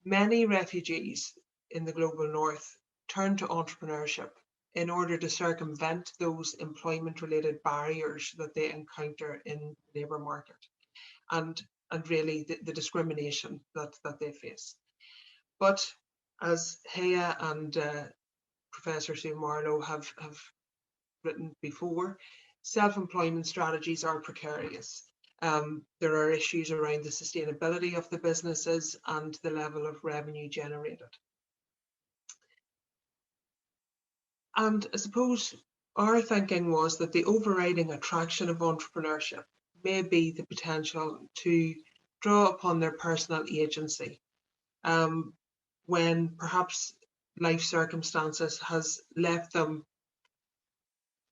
many refugees in the global north turn to entrepreneurship in order to circumvent those employment-related barriers that they encounter in the labour market, and really the discrimination that they face. But as Haya and Professor Sue Marlowe have written before, self-employment strategies are precarious. There are issues around the sustainability of the businesses and the level of revenue generated. And I suppose our thinking was that the overriding attraction of entrepreneurship may be the potential to draw upon their personal agency when perhaps life circumstances has left them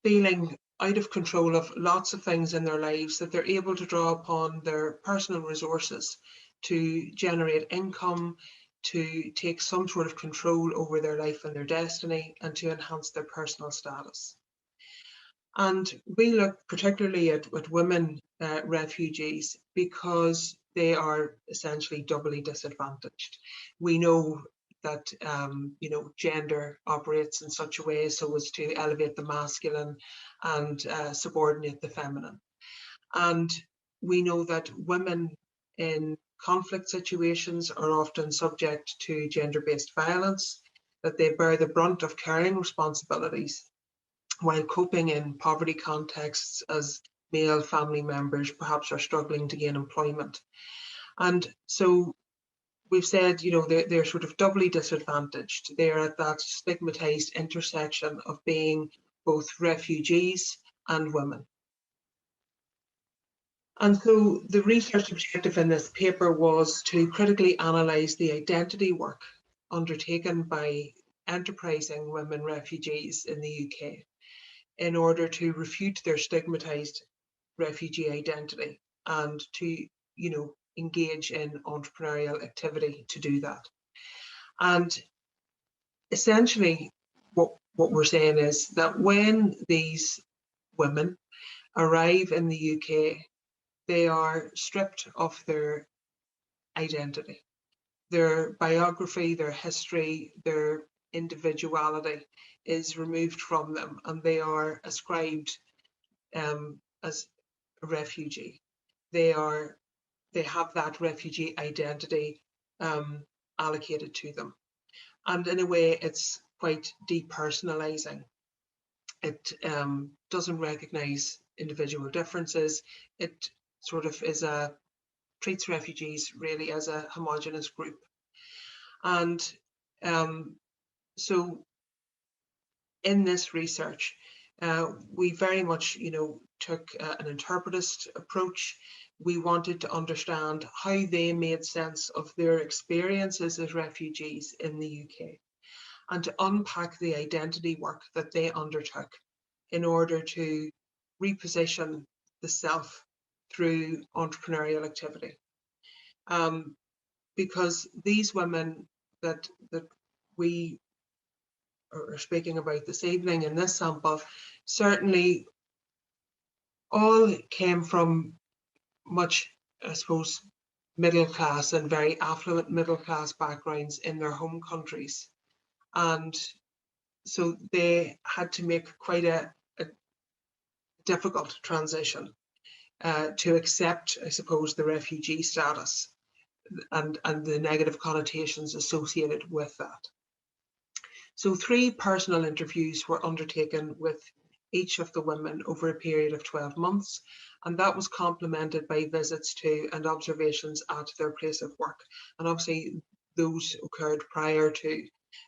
feeling out of control of lots of things in their lives, that they're able to draw upon their personal resources to generate income, to take some sort of control over their life and their destiny, and to enhance their personal status. And we look particularly at women refugees because they are essentially doubly disadvantaged. We know that you know, gender operates in such a way so as to elevate the masculine and subordinate the feminine. And we know that women in conflict situations are often subject to gender-based violence, that they bear the brunt of caring responsibilities while coping in poverty contexts as male family members perhaps are struggling to gain employment. And so we've said, you know, they're sort of doubly disadvantaged. They're at that stigmatized intersection of being both refugees and women. And so the research objective in this paper was to critically analyse the identity work undertaken by enterprising women refugees in the UK in order to refute their stigmatised refugee identity and to, you know, engage in entrepreneurial activity to do that. And essentially what we're saying is that when these women arrive in the UK, they are stripped of their identity. Their biography, their history, their individuality is removed from them, and they are ascribed as a refugee. They have that refugee identity allocated to them. And in a way, it's quite depersonalizing. It doesn't recognize individual differences. It sort of treats refugees really as a homogenous group. And so in this research, we very much, you know, took an interpretist approach. We wanted to understand how they made sense of their experiences as refugees in the UK and to unpack the identity work that they undertook in order to reposition the self through entrepreneurial activity. Because these women that we are speaking about this evening in this sample certainly all came from much, I suppose, middle class and very affluent middle class backgrounds in their home countries. And so they had to make quite a difficult transition to accept, I suppose, the refugee status and the negative connotations associated with that. So 3 personal interviews were undertaken with each of the women over a period of 12 months, and that was complemented by visits to and observations at their place of work. And obviously those occurred prior to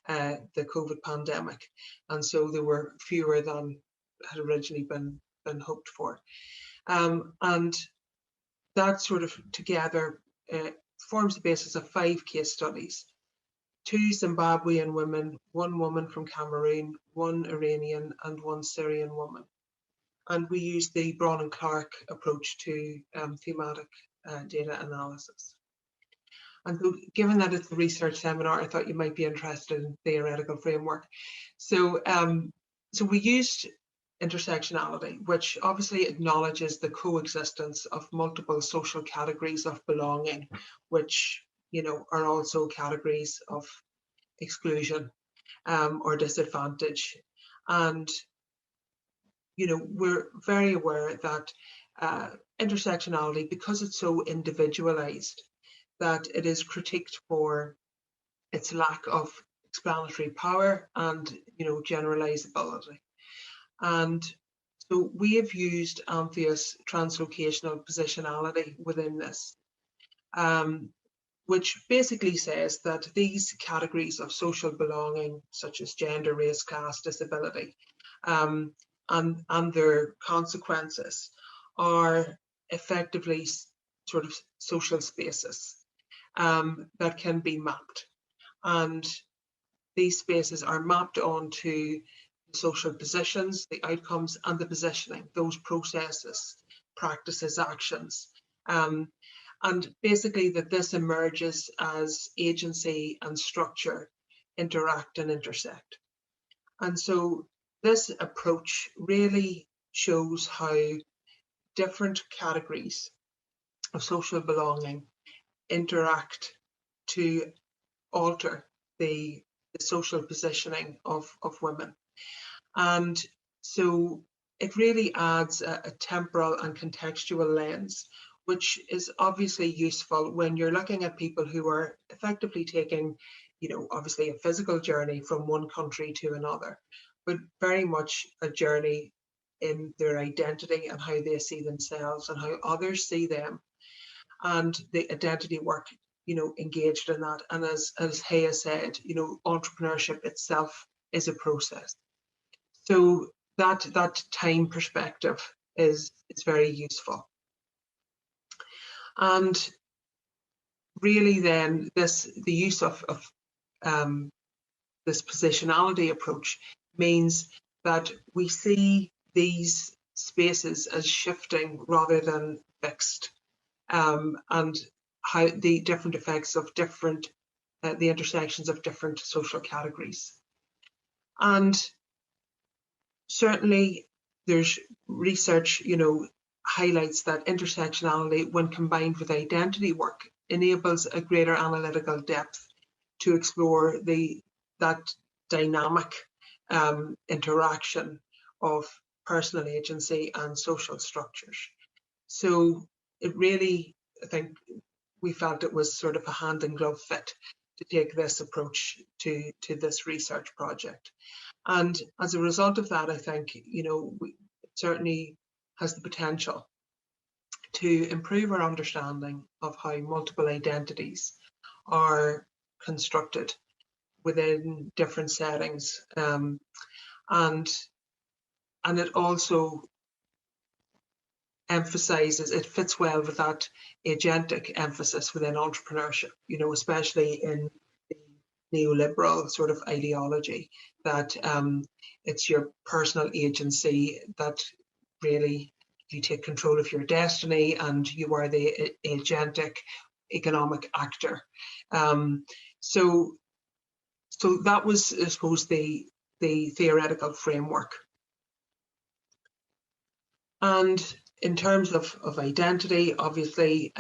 the COVID pandemic, and so there were fewer than had originally been hoped for. And that sort of together forms the basis of 5 case studies. 2 Zimbabwean women, 1 woman from Cameroon, 1 Iranian and 1 Syrian woman. And we used the Braun and Clark approach to thematic data analysis. And so given that it's a research seminar, I thought you might be interested in theoretical framework. So, so we used intersectionality, which obviously acknowledges the coexistence of multiple social categories of belonging, which, you know, are also categories of exclusion or disadvantage. And, you know, we're very aware that intersectionality, because it's so individualized, that it is critiqued for its lack of explanatory power and, you know, generalizability. And so we have used Anthea's translocational positionality within this, which basically says that these categories of social belonging, such as gender, race, caste, disability, and their consequences are effectively sort of social spaces that can be mapped. And these spaces are mapped onto social positions, the outcomes and the positioning, those processes, practices, actions. And basically that this emerges as agency and structure interact and intersect. And so this approach really shows how different categories of social belonging interact to alter the social positioning of women. And so it really adds a temporal and contextual lens, which is obviously useful when you're looking at people who are effectively taking, you know, obviously a physical journey from one country to another, but very much a journey in their identity and how they see themselves and how others see them, and the identity work, engaged in that. And as Haya said, entrepreneurship itself is a process. So that time perspective is very useful. And really then the use of this positionality approach means that we see these spaces as shifting rather than fixed, and how the different effects of the intersections of different social categories. And certainly there's research, highlights that intersectionality, when combined with identity work, enables a greater analytical depth to explore that dynamic interaction of personal agency and social structures. So it really, I think we felt it was sort of a hand in glove fit to take this approach to this research project. And as a result of that, I think, it certainly has the potential to improve our understanding of how multiple identities are constructed within different settings, and it also emphasizes, it fits well with that agentic emphasis within entrepreneurship, especially in the neoliberal sort of ideology, that it's your personal agency that really, you take control of your destiny and you are the agentic economic actor. So that was, I suppose, the theoretical framework. And in terms of identity, obviously,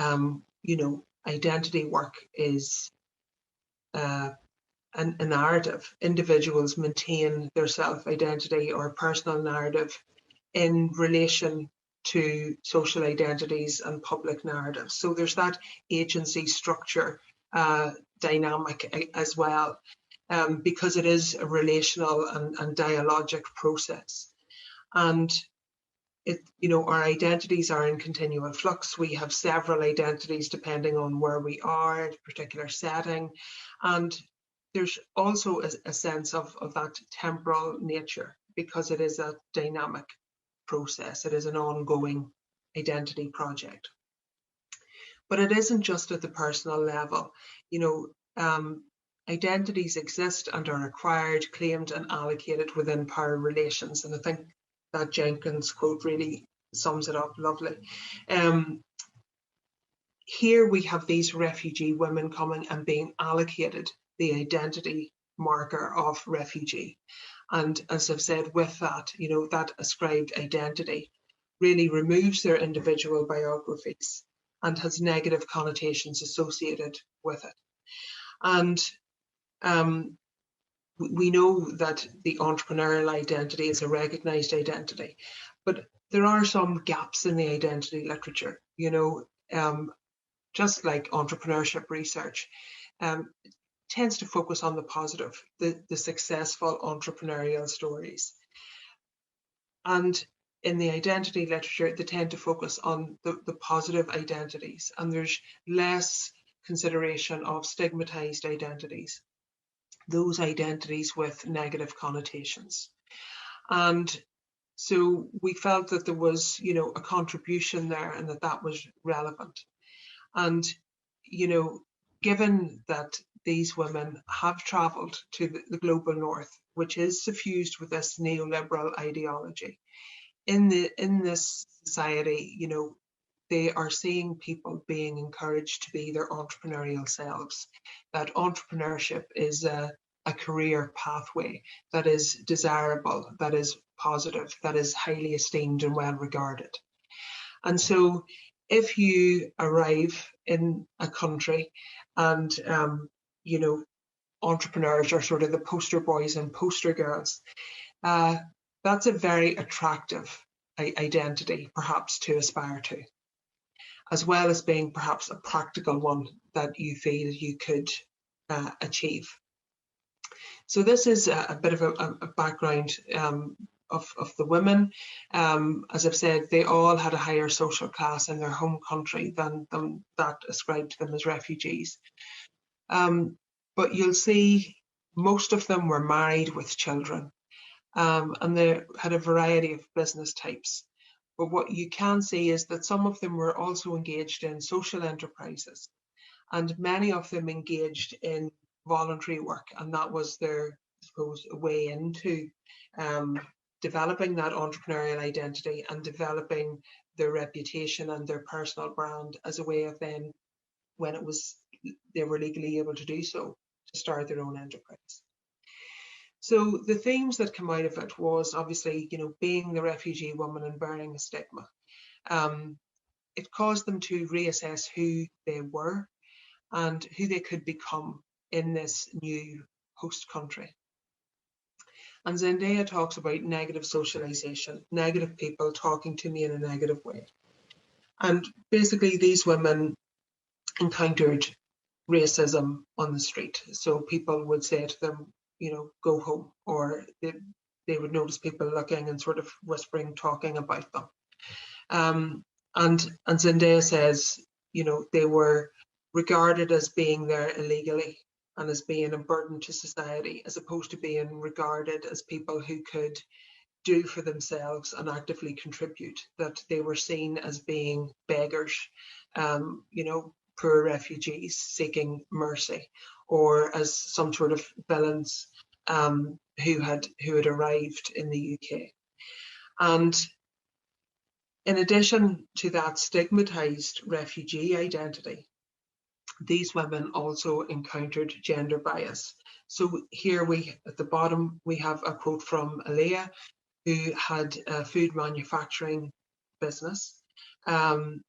identity work is a narrative. Individuals maintain their self-identity or personal narrative in relation to social identities and public narratives. So there's that agency structure dynamic as well, because it is a relational and dialogic process. And our identities are in continual flux. We have several identities depending on where we are in a particular setting. And there's also a sense of that temporal nature, because it is a dynamic process. It is an ongoing identity project. But it isn't just at the personal level. Identities exist and are acquired, claimed and allocated within power relations. And I think that Jenkins quote really sums it up lovely. Here we have these refugee women coming and being allocated the identity marker of refugee. And as I've said, with that, that ascribed identity really removes their individual biographies and has negative connotations associated with it. And we know that the entrepreneurial identity is a recognized identity, but there are some gaps in the identity literature, just like entrepreneurship research. Tends to focus on the positive, the successful entrepreneurial stories. And in the identity literature, they tend to focus on the positive identities, and there's less consideration of stigmatized identities, those identities with negative connotations. And so we felt that there was, a contribution there, and that was relevant. And, given that these women have travelled to the global north, which is suffused with this neoliberal ideology, in this society, they are seeing people being encouraged to be their entrepreneurial selves, that entrepreneurship is a career pathway that is desirable, that is positive, that is highly esteemed and well regarded. And so if you arrive in a country and, entrepreneurs are sort of the poster boys and poster girls, that's a very attractive identity perhaps to aspire to, as well as being perhaps a practical one that you feel you could achieve. So this is a bit of a background the women. As I've said, they all had a higher social class in their home country than that ascribed to them as refugees. But you'll see most of them were married with children, and they had a variety of business types. But what you can see is that some of them were also engaged in social enterprises, and many of them engaged in voluntary work, and that was their, I suppose, way into developing that entrepreneurial identity and developing their reputation and their personal brand as a way of then, when they were legally able to do so, to start their own enterprise. So the themes that come out of it was obviously, being the refugee woman and bearing a stigma. It caused them to reassess who they were and who they could become in this new host country. And Zendaya talks about negative socialization, negative people talking to me in a negative way. And basically these women encountered racism on the street. So people would say to them, go home, or they would notice people looking and sort of whispering, talking about them. And Zendaya says, they were regarded as being there illegally and as being a burden to society, as opposed to being regarded as people who could do for themselves and actively contribute, that they were seen as being beggars, poor refugees seeking mercy, or as some sort of villains who had arrived in the UK. And in addition to that stigmatized refugee identity, these women also encountered gender bias. So here at the bottom, we have a quote from Aliyah, who had a food manufacturing business. And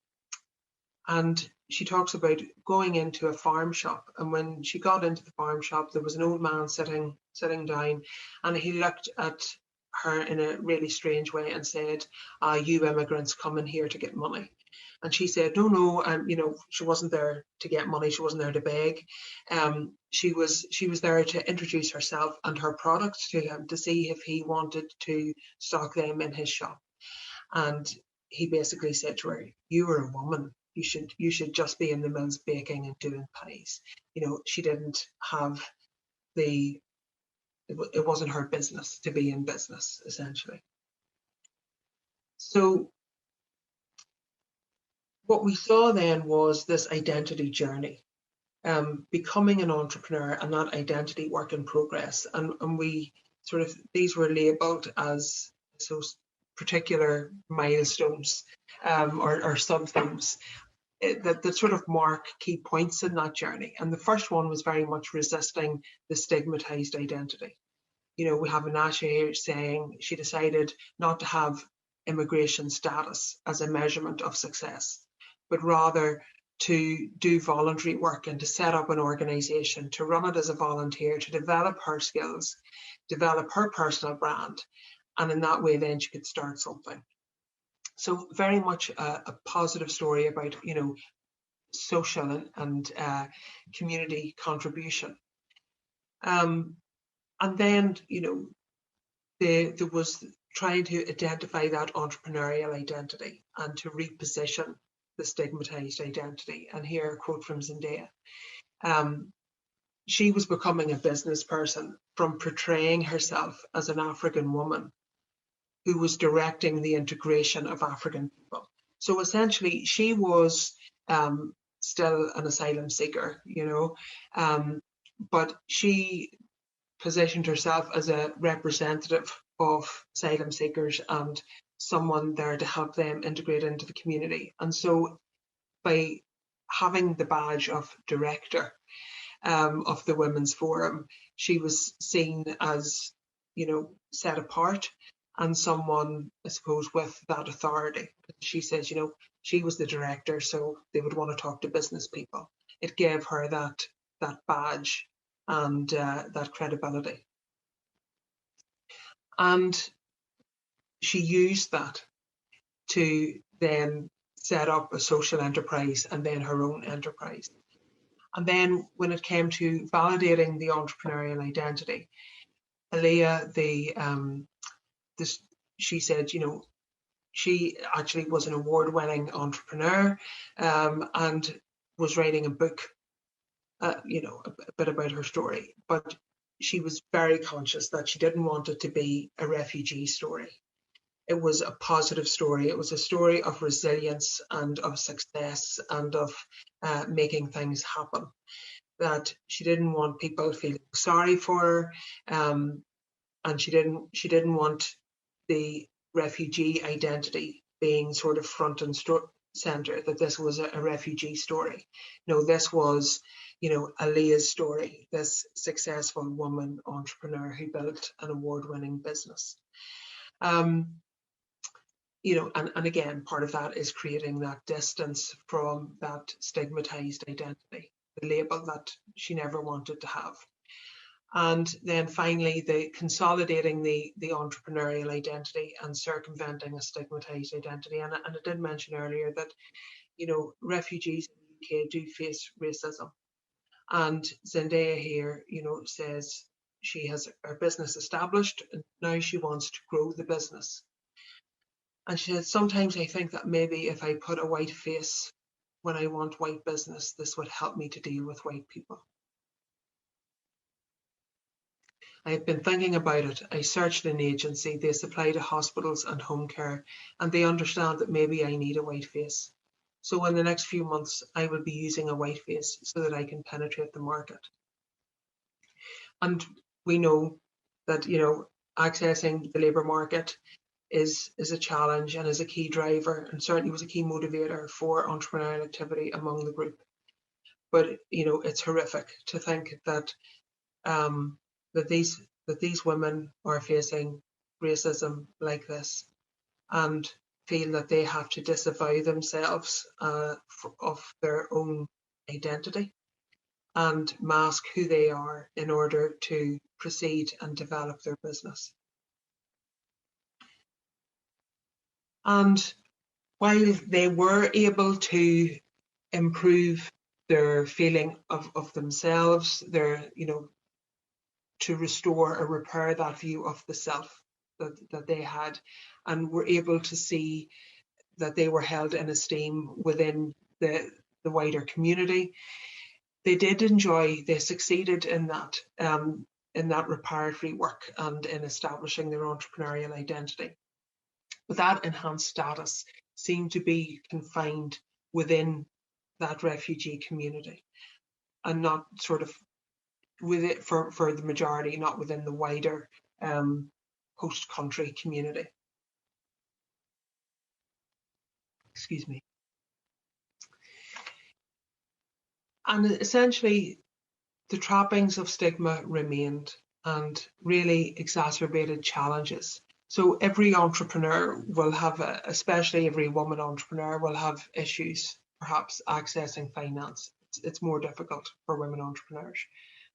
she talks about going into a farm shop. And when she got into the farm shop, there was an old man sitting down, and he looked at her in a really strange way and said, you immigrants come in here to get money. And she said, no, she wasn't there to get money. She wasn't there to beg. She was there to introduce herself and her products to him, to see if he wanted to stock them in his shop. And he basically said to her, you are a woman. You should just be in the mills baking and doing pies. She didn't have it wasn't her business to be in business, essentially. So what we saw then was this identity journey, becoming an entrepreneur, and that identity work in progress. And we these were labeled as particular milestones or sub-themes that sort of mark key points in that journey. And the first one was very much resisting the stigmatized identity. We have Anasha here saying she decided not to have immigration status as a measurement of success, but rather to do voluntary work and to set up an organization, to run it as a volunteer, to develop her skills, develop her personal brand. And in that way, then she could start something. So very much a positive story about, social and community contribution. And then, there was trying to identify that entrepreneurial identity and to reposition the stigmatized identity. And here a quote from Zendaya. She was becoming a business person from portraying herself as an African woman who was directing the integration of African people. So essentially, she was still an asylum seeker, but she positioned herself as a representative of asylum seekers and someone there to help them integrate into the community. And so by having the badge of director of the Women's Forum, she was seen as, set apart and someone, I suppose, with that authority. She says, she was the director, so they would want to talk to business people. It gave her that badge and that credibility. And she used that to then set up a social enterprise and then her own enterprise. And then when it came to validating the entrepreneurial identity, Aliyah, she said, you know, she actually was an award-winning entrepreneur and was writing a book, you know, a bit about her story. But she was very conscious that she didn't want it to be a refugee story. It was a positive story. It was a story of resilience and of success and of making things happen. That she didn't want people feeling sorry for her, and she didn't want the refugee identity being sort of front and center. That this was a refugee story. No, this was, you know, Aaliyah's story. This successful woman entrepreneur who built an award-winning business. You know, and again, part of that is creating that distance from that stigmatized identity, the label that she never wanted to have. And then finally, the consolidating the entrepreneurial identity and circumventing a stigmatized identity. And I did mention earlier that, you know, refugees in the UK do face racism. And Zendaya here, you know, says she has her business established and now she wants to grow the business. And she said, sometimes I think that maybe if I put a white face when I want white business, this would help me to deal with white people. I've been thinking about it. I searched an agency, they supply to hospitals and home care, and they understand that maybe I need a white face. So in the next few months, I will be using a white face so that I can penetrate the market. And we know that, you know, accessing the labour market is a challenge and is a key driver, and certainly was a key motivator for entrepreneurial activity among the group. But, you know, it's horrific to think that that these women are facing racism like this and feel that they have to disavow themselves of their own identity and mask who they are in order to proceed and develop their business. And while they were able to improve their feeling of themselves, their, you know, to restore or repair that view of the self that they had, and were able to see that they were held in esteem within the wider community, they succeeded in that reparatory work and in establishing their entrepreneurial identity. But that enhanced status seemed to be confined within that refugee community and not sort of with it for the majority, not within the wider host country community. Excuse me. And essentially, the trappings of stigma remained and really exacerbated challenges. So every entrepreneur will have, especially every woman entrepreneur will have issues, perhaps accessing finance. It's more difficult for women entrepreneurs,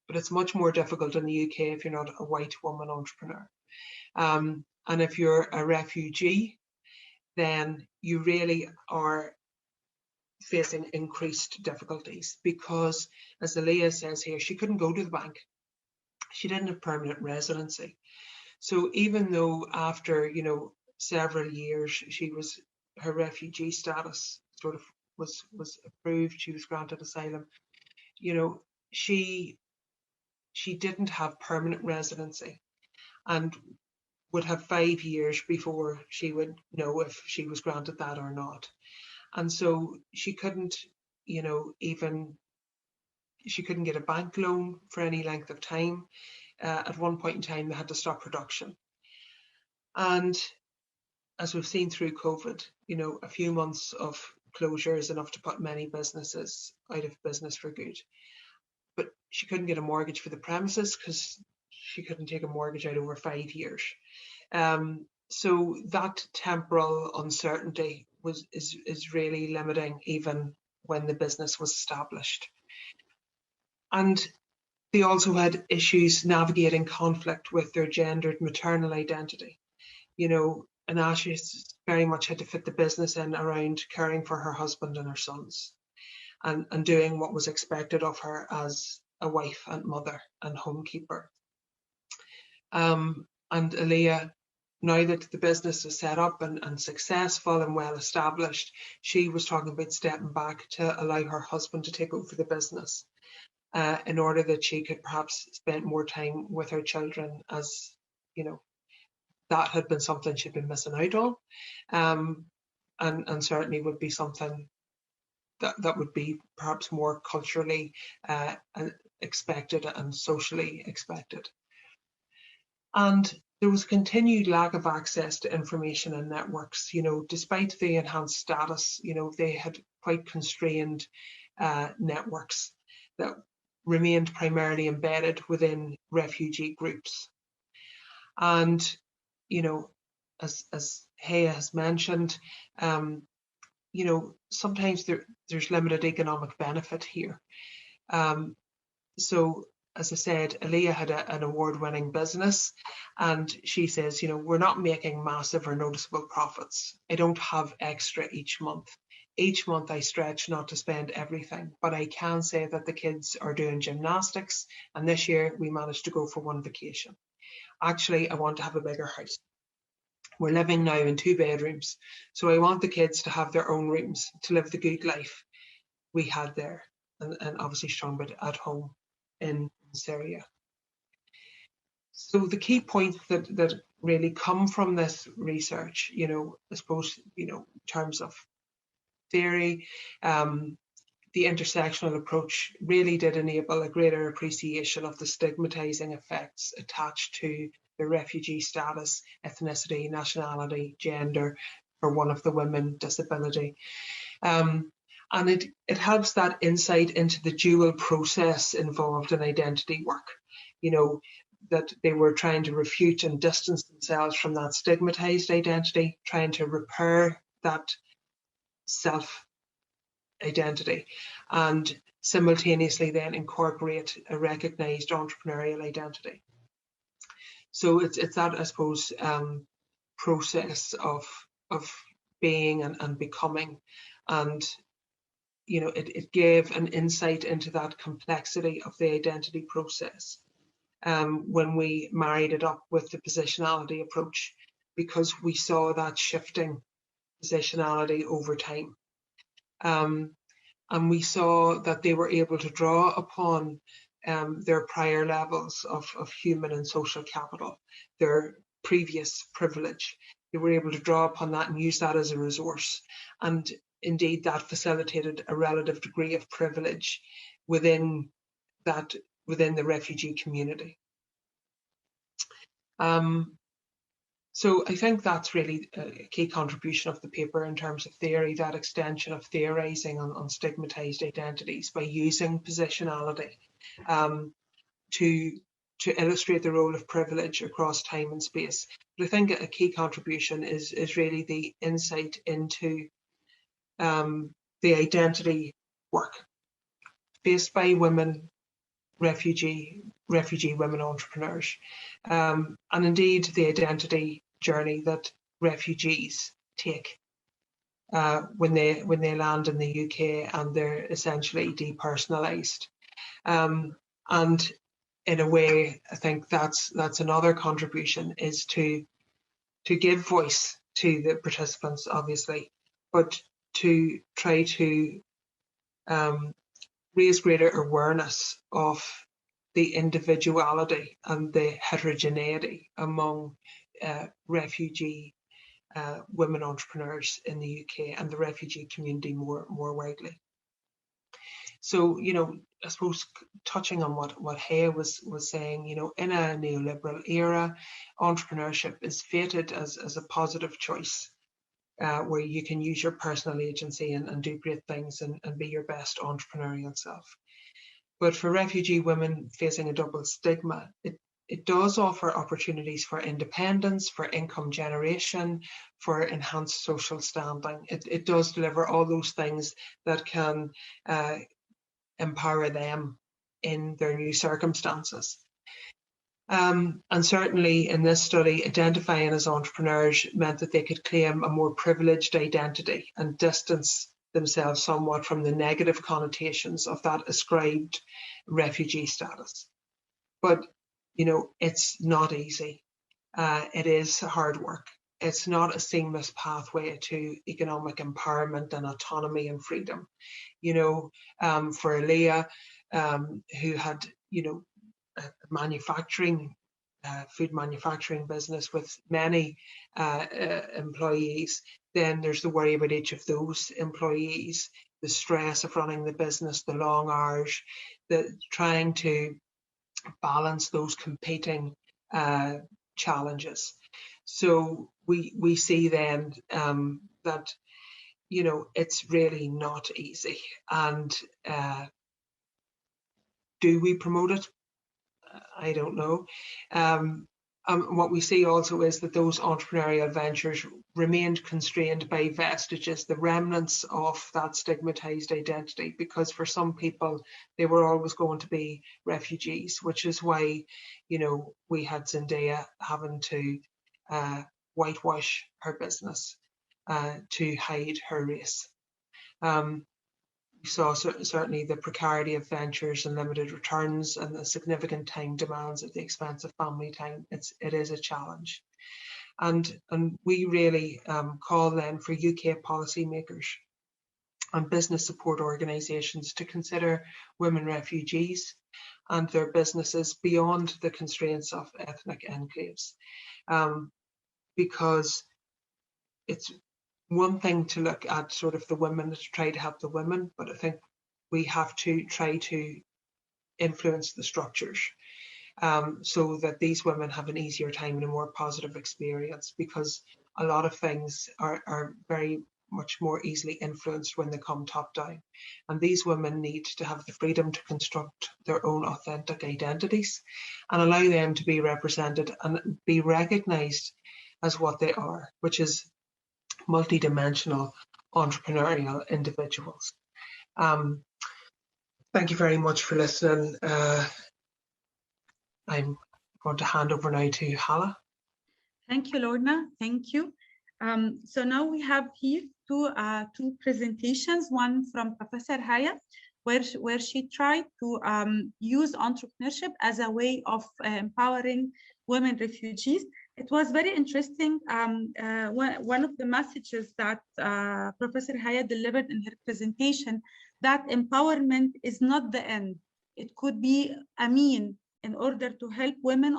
but it's much more difficult in the UK if you're not a white woman entrepreneur. And if you're a refugee, then you really are facing increased difficulties because, as Aaliyah says here, she couldn't go to the bank. She didn't have permanent residency. So even though after, you know, several years, her refugee status sort of was approved, she was granted asylum, you know, she didn't have permanent residency and would have 5 years before she would know if she was granted that or not. And so she couldn't, you know, she couldn't get a bank loan for any length of time. At one point in time, they had to stop production. And as we've seen through COVID, you know, a few months of closure is enough to put many businesses out of business for good. But she couldn't get a mortgage for the premises because she couldn't take a mortgage out over 5 years. So that temporal uncertainty is really limiting even when the business was established. And they also had issues navigating conflict with their gendered maternal identity. You know, and Asha very much had to fit the business in around caring for her husband and her sons and doing what was expected of her as a wife and mother and homekeeper. And Aaliyah now that the business is set up and successful and well established, she was talking about stepping back to allow her husband to take over the business in order that she could perhaps spend more time with her children, as you know, that had been something she'd been missing out on, and certainly would be something that would be perhaps more culturally expected and socially expected. And there was a continued lack of access to information and networks. You know, despite the enhanced status, you know, they had quite constrained networks that remained primarily embedded within refugee groups. And, you know, as Haya has mentioned, you know, sometimes there's limited economic benefit here. So, as I said, Aliyah had an award-winning business, and she says, you know, we're not making massive or noticeable profits. I don't have extra each month. Each month I stretch not to spend everything, but I can say that the kids are doing gymnastics, and this year we managed to go for one vacation. Actually, I want to have a bigger house. We're living now in 2 bedrooms, so I want the kids to have their own rooms, to live the good life we had there, and obviously strong, but at home in Syria. So the key points that really come from this research, you know, I suppose, you know, in terms of theory, the intersectional approach really did enable a greater appreciation of the stigmatizing effects attached to the refugee status, ethnicity, nationality, gender, for one of the women, disability. And it helps that insight into the dual process involved in identity work, you know, that they were trying to refute and distance themselves from that stigmatized identity, trying to repair that self-identity, and simultaneously then incorporate a recognized entrepreneurial identity. So it's that, I suppose, process of being and becoming, and you know, it gave an insight into that complexity of the identity process when we married it up with the positionality approach, because we saw that shifting positionality over time. And we saw that they were able to draw upon their prior levels of human and social capital, their previous privilege. They were able to draw upon that and use that as a resource. And indeed, that facilitated a relative degree of privilege within the refugee community. So I think that's really a key contribution of the paper in terms of theory, that extension of theorizing on stigmatized identities by using positionality to illustrate the role of privilege across time and space. But I think a key contribution is really the insight into the identity work faced by women, refugee women entrepreneurs, and indeed the identity journey that refugees take when they land in the UK, and they're essentially depersonalized. And in a way, I think that's another contribution, is to give voice to the participants, obviously, but to try to raise greater awareness of the individuality and the heterogeneity among refugee women entrepreneurs in the UK and the refugee community more widely. So, you know, I suppose touching on what Haya was saying, you know, in a neoliberal era, entrepreneurship is fated as a positive choice, where you can use your personal agency and do great things and be your best entrepreneurial self. But for refugee women facing a double stigma, it does offer opportunities for independence, for income generation, for enhanced social standing. It does deliver all those things that can empower them in their new circumstances. And certainly in this study, identifying as entrepreneurs meant that they could claim a more privileged identity and distance themselves somewhat from the negative connotations of that ascribed refugee status. But, you know, it's not easy. it is hard work. It's not a seamless pathway to economic empowerment and autonomy and freedom. You know, for Leah, who had, you know, a manufacturing, food manufacturing business with many employees, then there's the worry about each of those employees, the stress of running the business, the long hours, the trying to balance those competing challenges. So we see then that, you know, it's really not easy. And do we promote it? I don't know. What we see also is that those entrepreneurial ventures remained constrained by vestiges, the remnants of that stigmatized identity, because for some people, they were always going to be refugees, which is why, you know, we had Zendaya having to whitewash her business to hide her race. We saw certainly the precarity of ventures and limited returns and the significant time demands at the expense of family time. It is a challenge. And we really call then for UK policymakers and business support organisations to consider women refugees and their businesses beyond the constraints of ethnic enclaves. Because it's one thing to look at sort of the women, to try to help the women, but I think we have to try to influence the structures so that these women have an easier time and a more positive experience, because a lot of things are very much more easily influenced when they come top down. And these women need to have the freedom to construct their own authentic identities and allow them to be represented and be recognised as what they are, which is multidimensional entrepreneurial individuals. Thank you very much for listening. I'm going to hand over now to Hala. Thank you, Lorna. Thank you. So now we have here two presentations, one from Professor Haya, where she tried to use entrepreneurship as a way of empowering women refugees. It was very interesting. One of the messages that Professor Haya delivered in her presentation, that empowerment is not the end. It could be a mean in order to help women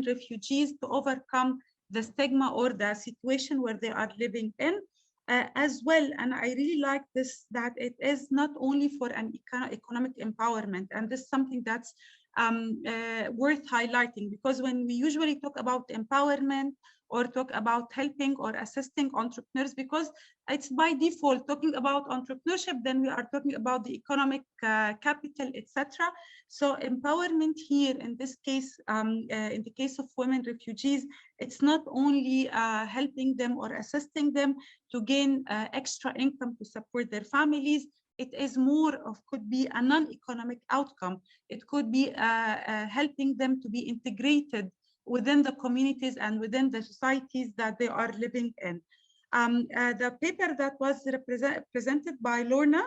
refugees to overcome the stigma or the situation where they are living in as well. And I really like this, that it is not only for an economic empowerment, and this is something that's worth highlighting, because when we usually talk about empowerment or talk about helping or assisting entrepreneurs, because it's by default talking about entrepreneurship, then we are talking about the economic capital, etc. So empowerment here in this case, in the case of women refugees, it's not only helping them or assisting them to gain extra income to support their families. It is more of, could be a non-economic outcome. It could be helping them to be integrated within the communities and within the societies that they are living in. The paper that was presented by Lorna,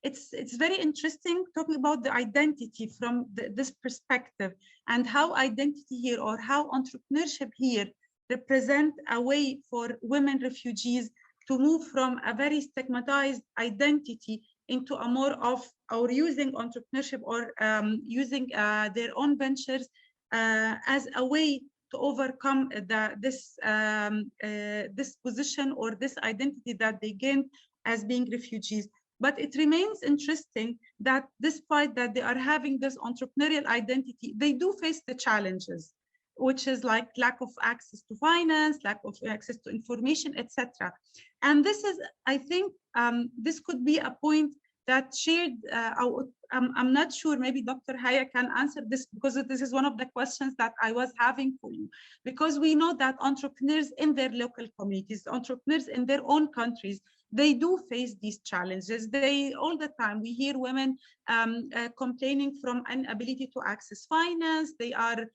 it's very interesting, talking about the identity from this perspective, and how identity here, or how entrepreneurship here, represent a way for women refugees to move from a very stigmatized identity into a more of, or using entrepreneurship or using their own ventures as a way to overcome this position or this identity that they gained as being refugees. But it remains interesting that despite that they are having this entrepreneurial identity, they do face the challenges, which is like lack of access to finance, lack of access to information, etc. And this is, I think, this could be a point that shared, I'm not sure, maybe Dr. Haya can answer this, because this is one of the questions that I was having for you. Because we know that entrepreneurs in their local communities, entrepreneurs in their own countries, they do face these challenges. They, all the time, we hear women complaining from inability to access finance. They are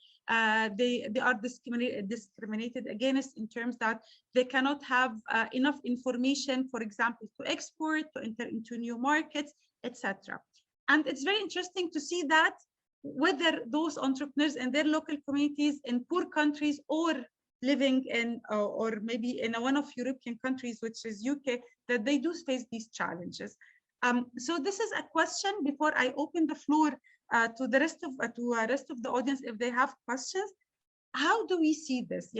discriminated against in terms that they cannot have enough information, for example, to export, to enter into new markets, etc. And it's very interesting to see that whether those entrepreneurs in their local communities in poor countries or living in, or maybe in one of European countries, which is UK, that they do face these challenges. So this is a question before I open the floor to the rest of the audience if they have questions. How do we see this?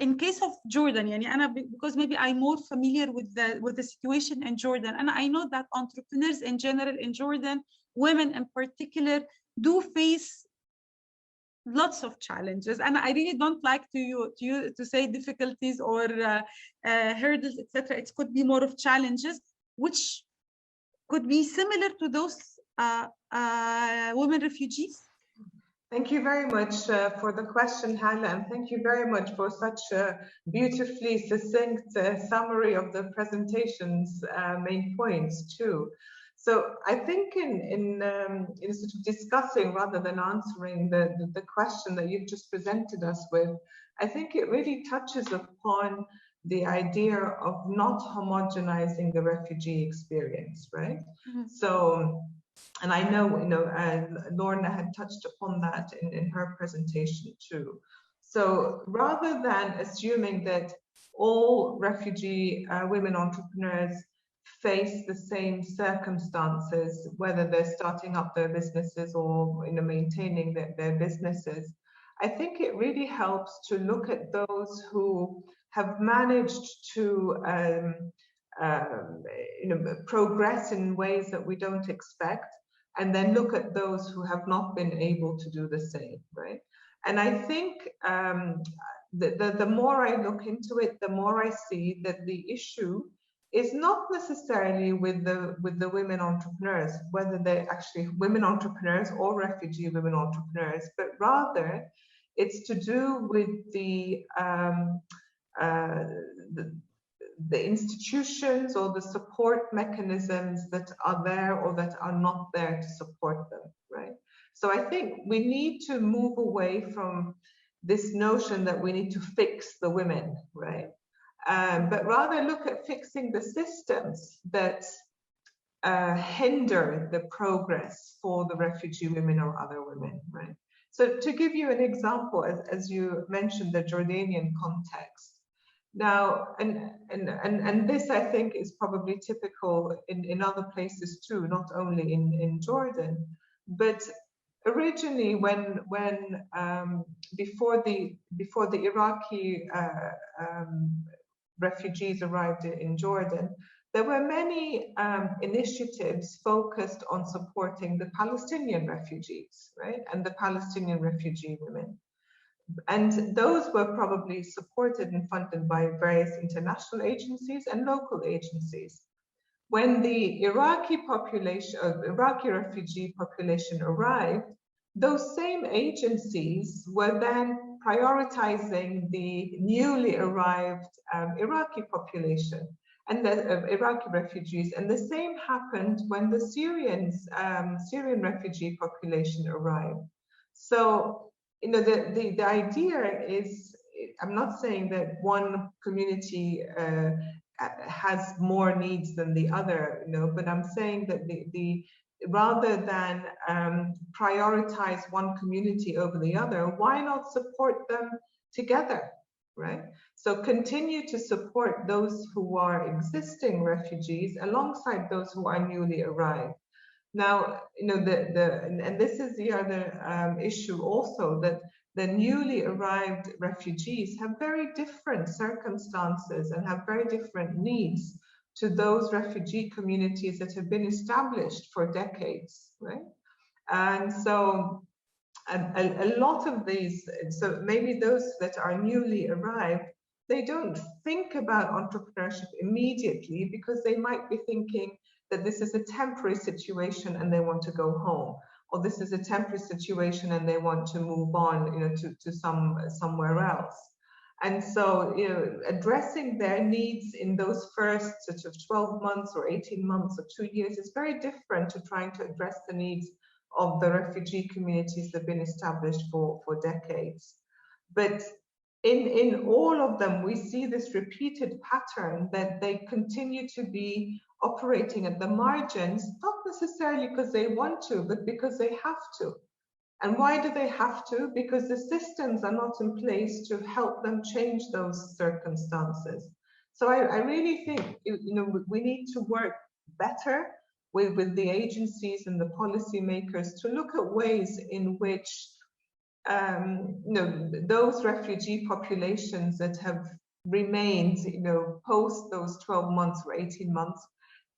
In case of Jordan, because maybe I'm more familiar with the situation in Jordan, and I know that entrepreneurs in general in Jordan, women in particular, do face lots of challenges, and I really don't like to say difficulties or hurdles, etc. It could be more of challenges, which could be similar to those women refugees. Thank you very much for the question, Hala, and thank you very much for such a beautifully succinct summary of the presentation's main points too. So I think in sort of discussing rather than answering the question that you've just presented us with, I think it really touches upon the idea of not homogenizing the refugee experience, right? Mm-hmm. So, and I know, Lorna had touched upon that in her presentation too. So rather than assuming that all refugee women entrepreneurs face the same circumstances, whether they're starting up their businesses or maintaining their businesses, I think it really helps to look at those who have managed to progress in ways that we don't expect, and then look at those who have not been able to do the same, right? And I think the more I look into it, the more I see that the issue is not necessarily with the women entrepreneurs, whether they're actually women entrepreneurs or refugee women entrepreneurs, but rather it's to do with the institutions or the support mechanisms that are there or that are not there to support them, right? So I think we need to move away from this notion that we need to fix the women, right? But rather look at fixing the systems that hinder the progress for the refugee women or other women, right? So to give you an example, as you mentioned, the Jordanian context. Now, and this I think is probably typical in other places too, not only in Jordan, but originally when before the Iraqi refugees arrived in Jordan, there were many initiatives focused on supporting the Palestinian refugees, right, and the Palestinian refugee women. And those were probably supported and funded by various international agencies and local agencies. When the Iraqi refugee population arrived, those same agencies were then prioritizing the newly arrived Iraqi population and the Iraqi refugees. And the same happened when the Syrian refugee population arrived. So, the idea is, I'm not saying that one community has more needs than the other, but I'm saying that rather than prioritize one community over the other, why not support them together, right? So continue to support those who are existing refugees alongside those who are newly arrived. Now, and this is the other issue also, that the newly arrived refugees have very different circumstances and have very different needs to those refugee communities that have been established for decades, right? And so a lot of these, so maybe those that are newly arrived, they don't think about entrepreneurship immediately because they might be thinking that this is a temporary situation and they want to go home, or this is a temporary situation and they want to move on, to somewhere else. And so, addressing their needs in those first sort of 12 months or 18 months or 2 years is very different to trying to address the needs of the refugee communities that have been established for decades. But in all of them, we see this repeated pattern that they continue to be operating at the margins, not necessarily because they want to, but because they have to. And why do they have to? Because the systems are not in place to help them change those circumstances. So I really think, you know, we need to work better with the agencies and the policymakers to look at ways in which you know, those refugee populations that have remained, you know, post those 12 months or 18 months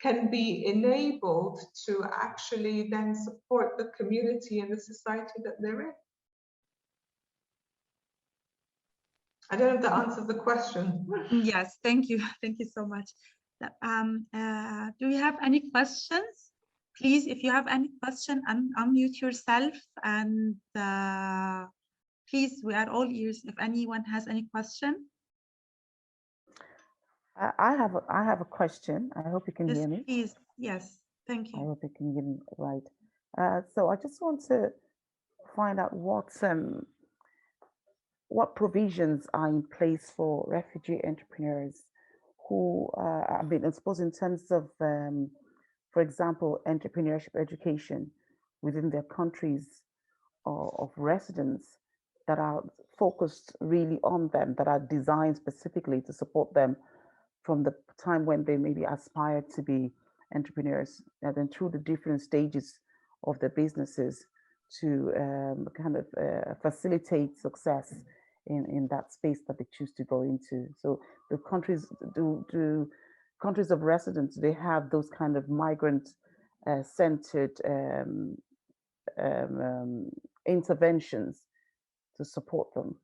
can be enabled to actually then support the community and the society that they're in. I don't know if that answers the question. Yes, thank you. Thank you so much. Do you have any questions? Please, if you have any question, unmute yourself, and please, we are all ears if anyone has any question. I have a question. I hope you can Yes, hear me. please. Yes, thank I you. hope you can hear me right. So I just want to find out what provisions are in place for refugee entrepreneurs who, I mean, I suppose in terms of, for example, entrepreneurship education within their countries of residence that are focused really on them, that are designed specifically to support them from the time when they maybe aspire to be entrepreneurs, and then through the different stages of their businesses to kind of facilitate success in that space that they choose to go into. So the countries, do countries of residence, they have those kind of migrant centered interventions to support them.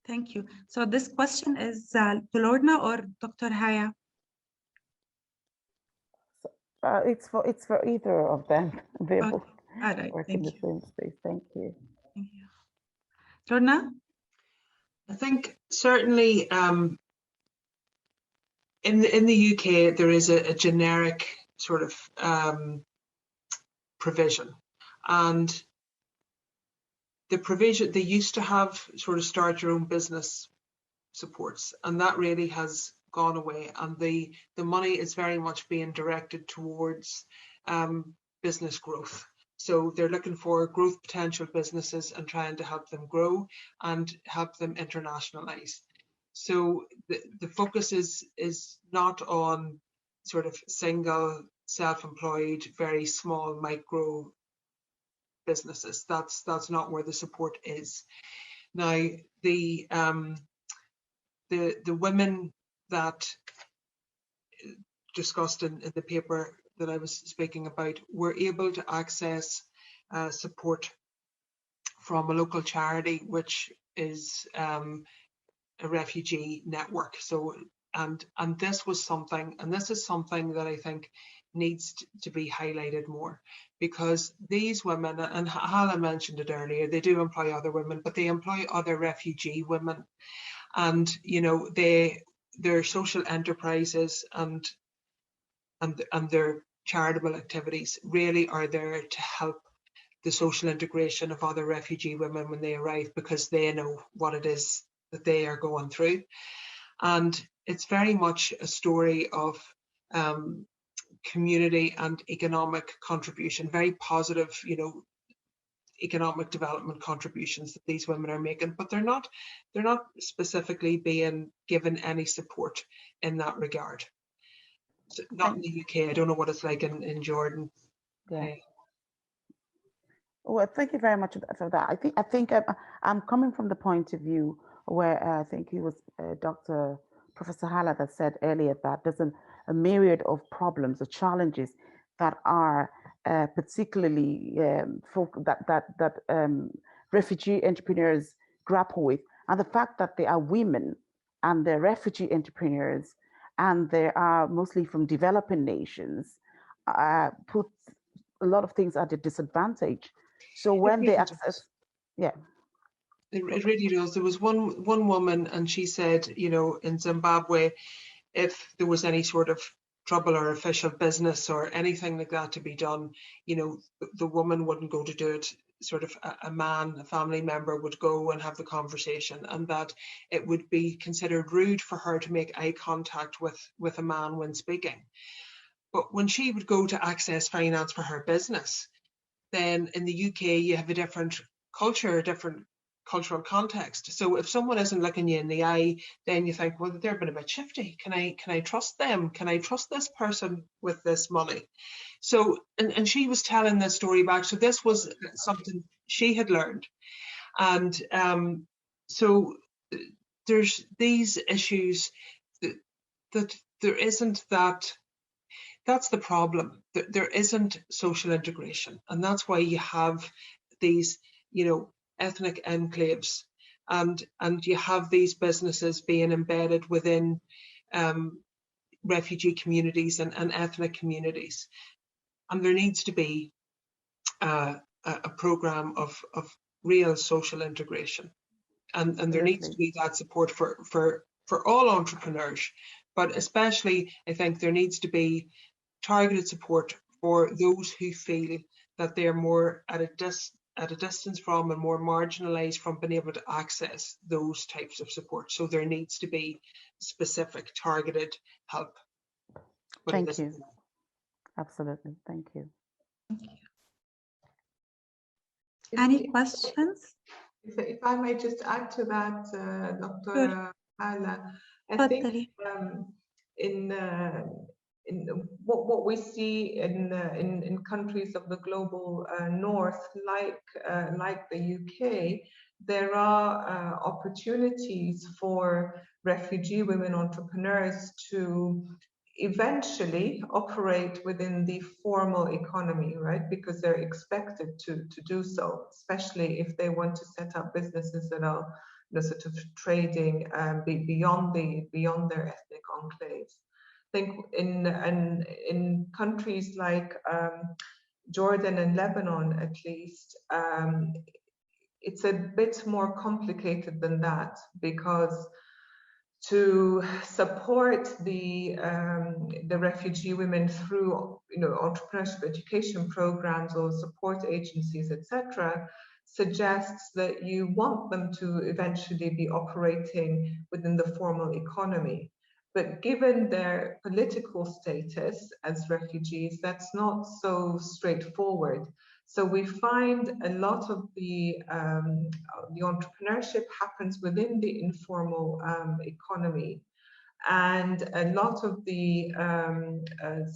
Thank you. So this question is to Lorna or Dr. Haya? It's for either of them. They Okay. both All right. work Thank in the you. same space. Thank you. Thank you. Lorna? I think certainly in the UK there is a generic sort of provision, and the provision, they used to have sort of start your own business supports, and that really has gone away, and the money is very much being directed towards business growth. So they're looking for growth potential businesses and trying to help them grow and help them internationalize. So the focus is not on sort of single, self-employed, very small micro businesses. That's not where the support is. Now the women that discussed in the paper that I was speaking about were able to access support from a local charity, which is a refugee network. So and this was something, and this is something that I think needs to be highlighted more, because these women, and Hala mentioned it earlier, they do employ other women, but they employ other refugee women, and you know, their social enterprises and their charitable activities really are there to help the social integration of other refugee women when they arrive, because they know what it is that they are going through. And it's very much a story of community and economic contribution, very positive, you know, economic development contributions that these women are making, but they're not specifically being given any support in that regard. So not in the UK. I don't know what it's like in Jordan. Yeah. Well, thank you very much for that. I think I'm coming from the point of view where I think it was Dr. Professor Hala that said earlier that there's a myriad of problems or challenges that are particularly refugee entrepreneurs grapple with, and the fact that they are women and they're refugee entrepreneurs and they are mostly from developing nations put a lot of things at a disadvantage. So when they access, yeah. It really does. There was one woman, and she said, you know, in Zimbabwe, if there was any sort of trouble or official business or anything like that to be done, you know, the woman wouldn't go to do it. Sort of a man, a family member would go and have the conversation, and that it would be considered rude for her to make eye contact with a man when speaking. But when she would go to access finance for her business, then in the UK you have a different culture, a different cultural context. So if someone isn't looking you in the eye, then you think, well, they're been a bit shifty. Can I trust them? Can I trust this person with this money? So, and she was telling this story back. So this was something she had learned. And so there's these issues that there isn't that's the problem. There isn't social integration. And that's why you have these, you know, ethnic enclaves, and you have these businesses being embedded within refugee communities and ethnic communities. And there needs to be a program of real social integration, and there needs to be that support for all entrepreneurs, but especially I think there needs to be targeted support for those who feel that they're more at a distance from and more marginalized from being able to access those types of support. So there needs to be specific targeted help. Thank you. Absolutely. Thank you. Any questions? If I may just add to that, Dr. Hala, I think in what we see in countries of the global north, like the UK, there are opportunities for refugee women entrepreneurs to eventually operate within the formal economy, right? Because they're expected to do so, especially if they want to set up businesses that are, you know, sort of trading beyond their ethnic enclaves. I think in countries like Jordan and Lebanon, at least, it's a bit more complicated than that, because to support the refugee women through, you know, entrepreneurship education programs or support agencies, etc., suggests that you want them to eventually be operating within the formal economy. But given their political status as refugees, that's not so straightforward. So we find a lot of the entrepreneurship happens within the informal economy, and a lot of the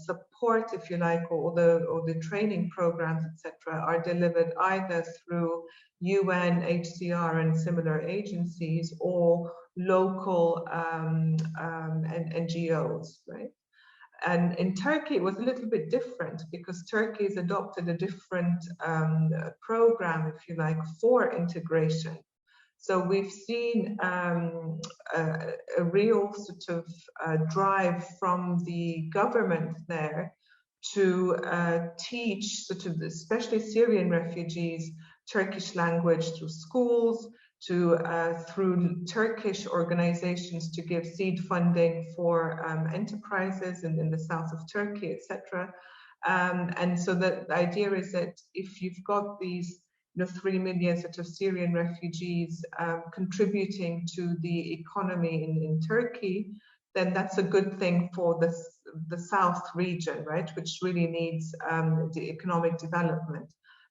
support, if you like, or the training programs, etc., are delivered either through UN, HCR, and similar agencies, or local NGOs, right? And in Turkey, it was a little bit different, because Turkey has adopted a different program, if you like, for integration. So we've seen a real sort of drive from the government there to teach sort of, especially Syrian refugees, Turkish language through schools, through Turkish organizations to give seed funding for enterprises in the south of Turkey, etc. And so the idea is that if you've got these 3 million sort of Syrian refugees contributing to the economy in Turkey, then that's a good thing for the south region, right, which really needs the economic development.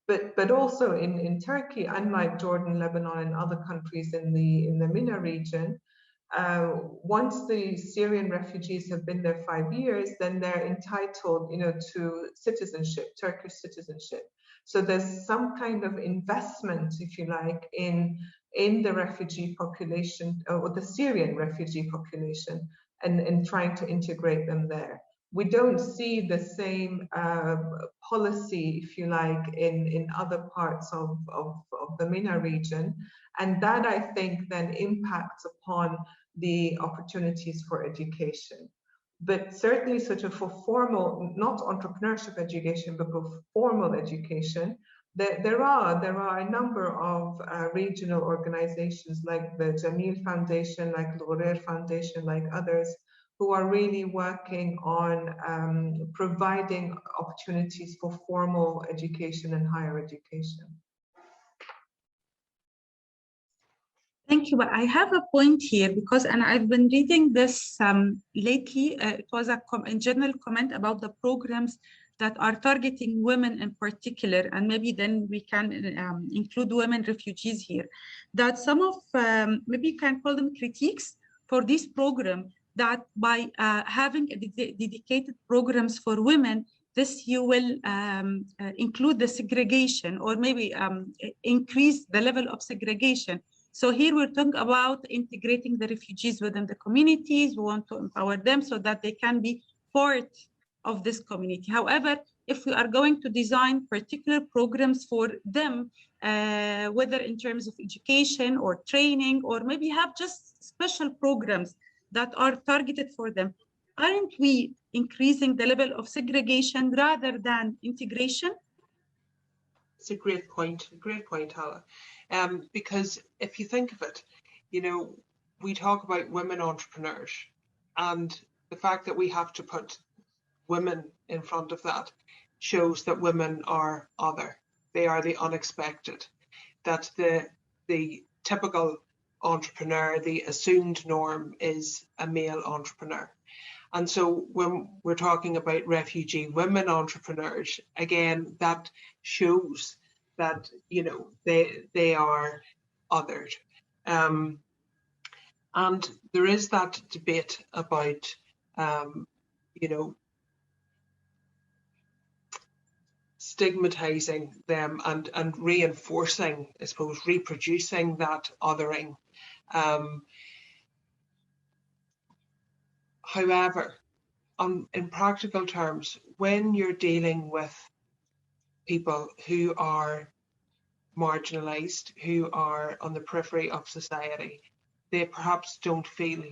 But also in Turkey, unlike Jordan, Lebanon, and other countries in the MENA region, once the Syrian refugees have been there 5 years, then they're entitled, to citizenship, Turkish citizenship. So there's some kind of investment, if you like, in the refugee population, or the Syrian refugee population, and trying to integrate them there. We don't see the same policy, if you like, in other parts of the MENA region. And that, I think, then impacts upon the opportunities for education. But certainly sort of for formal, not entrepreneurship education, but for formal education, there are a number of regional organizations like the Jamil Foundation, like Lorna Foundation, like others, who are really working on providing opportunities for formal education and higher education. Thank you. But I have a point here, because, and I've been reading this lately. It was a general comment about the programs that are targeting women in particular, and maybe then we can include women refugees here, that some of, maybe you can call them critiques for this program, that by having dedicated programs for women, this you will include the segregation, or maybe increase the level of segregation. So here we're talking about integrating the refugees within the communities. We want to empower them so that they can be part of this community. However, if we are going to design particular programs for them, whether in terms of education or training, or maybe have just special programs that are targeted for them, aren't we increasing the level of segregation rather than integration? It's a great point, Hala. Because if you think of it, you know, we talk about women entrepreneurs, and the fact that we have to put women in front of that shows that women are other. They are the unexpected. That the typical entrepreneur, the assumed norm, is a male entrepreneur. And so when we're talking about refugee women entrepreneurs, again, that shows that, you know, they are othered. And there is that debate about, you know, stigmatizing them and reinforcing, I suppose, reproducing that othering. However, in practical terms, when you're dealing with people who are marginalized, who are on the periphery of society, they perhaps don't feel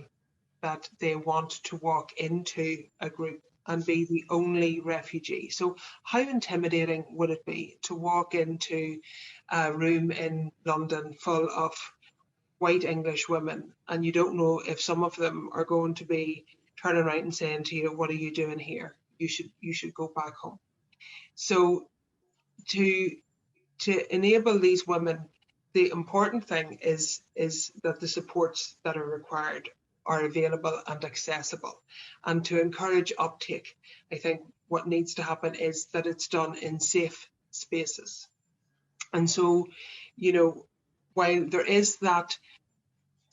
that they want to walk into a group and be the only refugee. So how intimidating would it be to walk into a room in London full of white English women, and you don't know if some of them are going to be turning around and saying to you, what are you doing here? You should go back home. So to enable these women, the important thing is that the supports that are required are available and accessible. And to encourage uptake, I think what needs to happen is that it's done in safe spaces. And so, you know, while there is that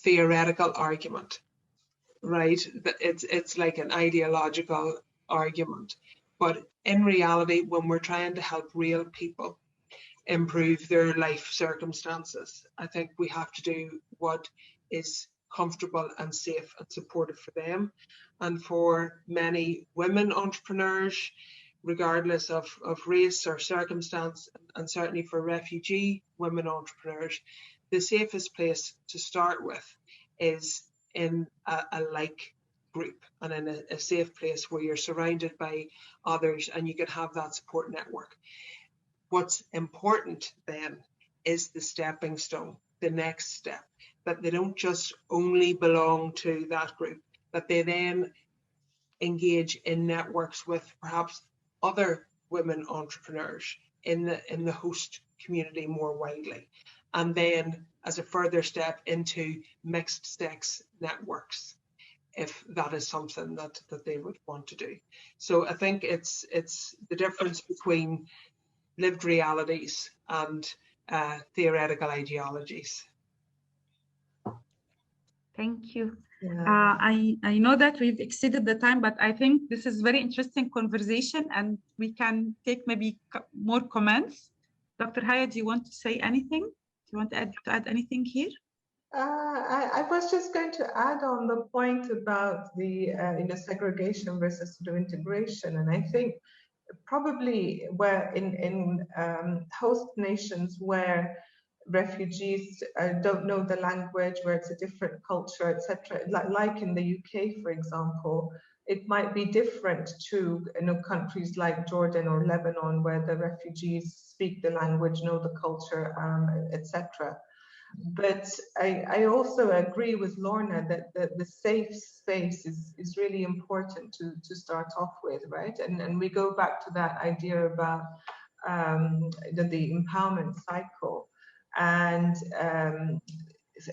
theoretical argument, right, that it's like an ideological argument, but in reality, when we're trying to help real people improve their life circumstances, I think we have to do what is comfortable and safe and supportive for them. And for many women entrepreneurs, regardless of race or circumstance, and certainly for refugee women entrepreneurs, the safest place to start with is in a like group and in a safe place where you're surrounded by others and you can have that support network. What's important then is the stepping stone, the next step, that they don't just only belong to that group, that they then engage in networks with perhaps other women entrepreneurs in the host community more widely, and then as a further step into mixed sex networks, if that is something that they would want to do. So I think it's the difference between lived realities and theoretical ideologies. Thank you. Yeah. I know that we've exceeded the time, but I think this is very interesting conversation and we can take maybe more comments. Dr. Haya, do you want to say anything? Do you want to add anything here? I was just going to add on the point about the segregation versus integration, and I think probably where in host nations where refugees don't know the language, where it's a different culture, etc., like in the UK, for example, it might be different to countries like Jordan or Lebanon, where the refugees speak the language, know the culture, etc. But I also agree with Lorna that the safe space is really important to start off with, right? And we go back to that idea about the empowerment cycle. And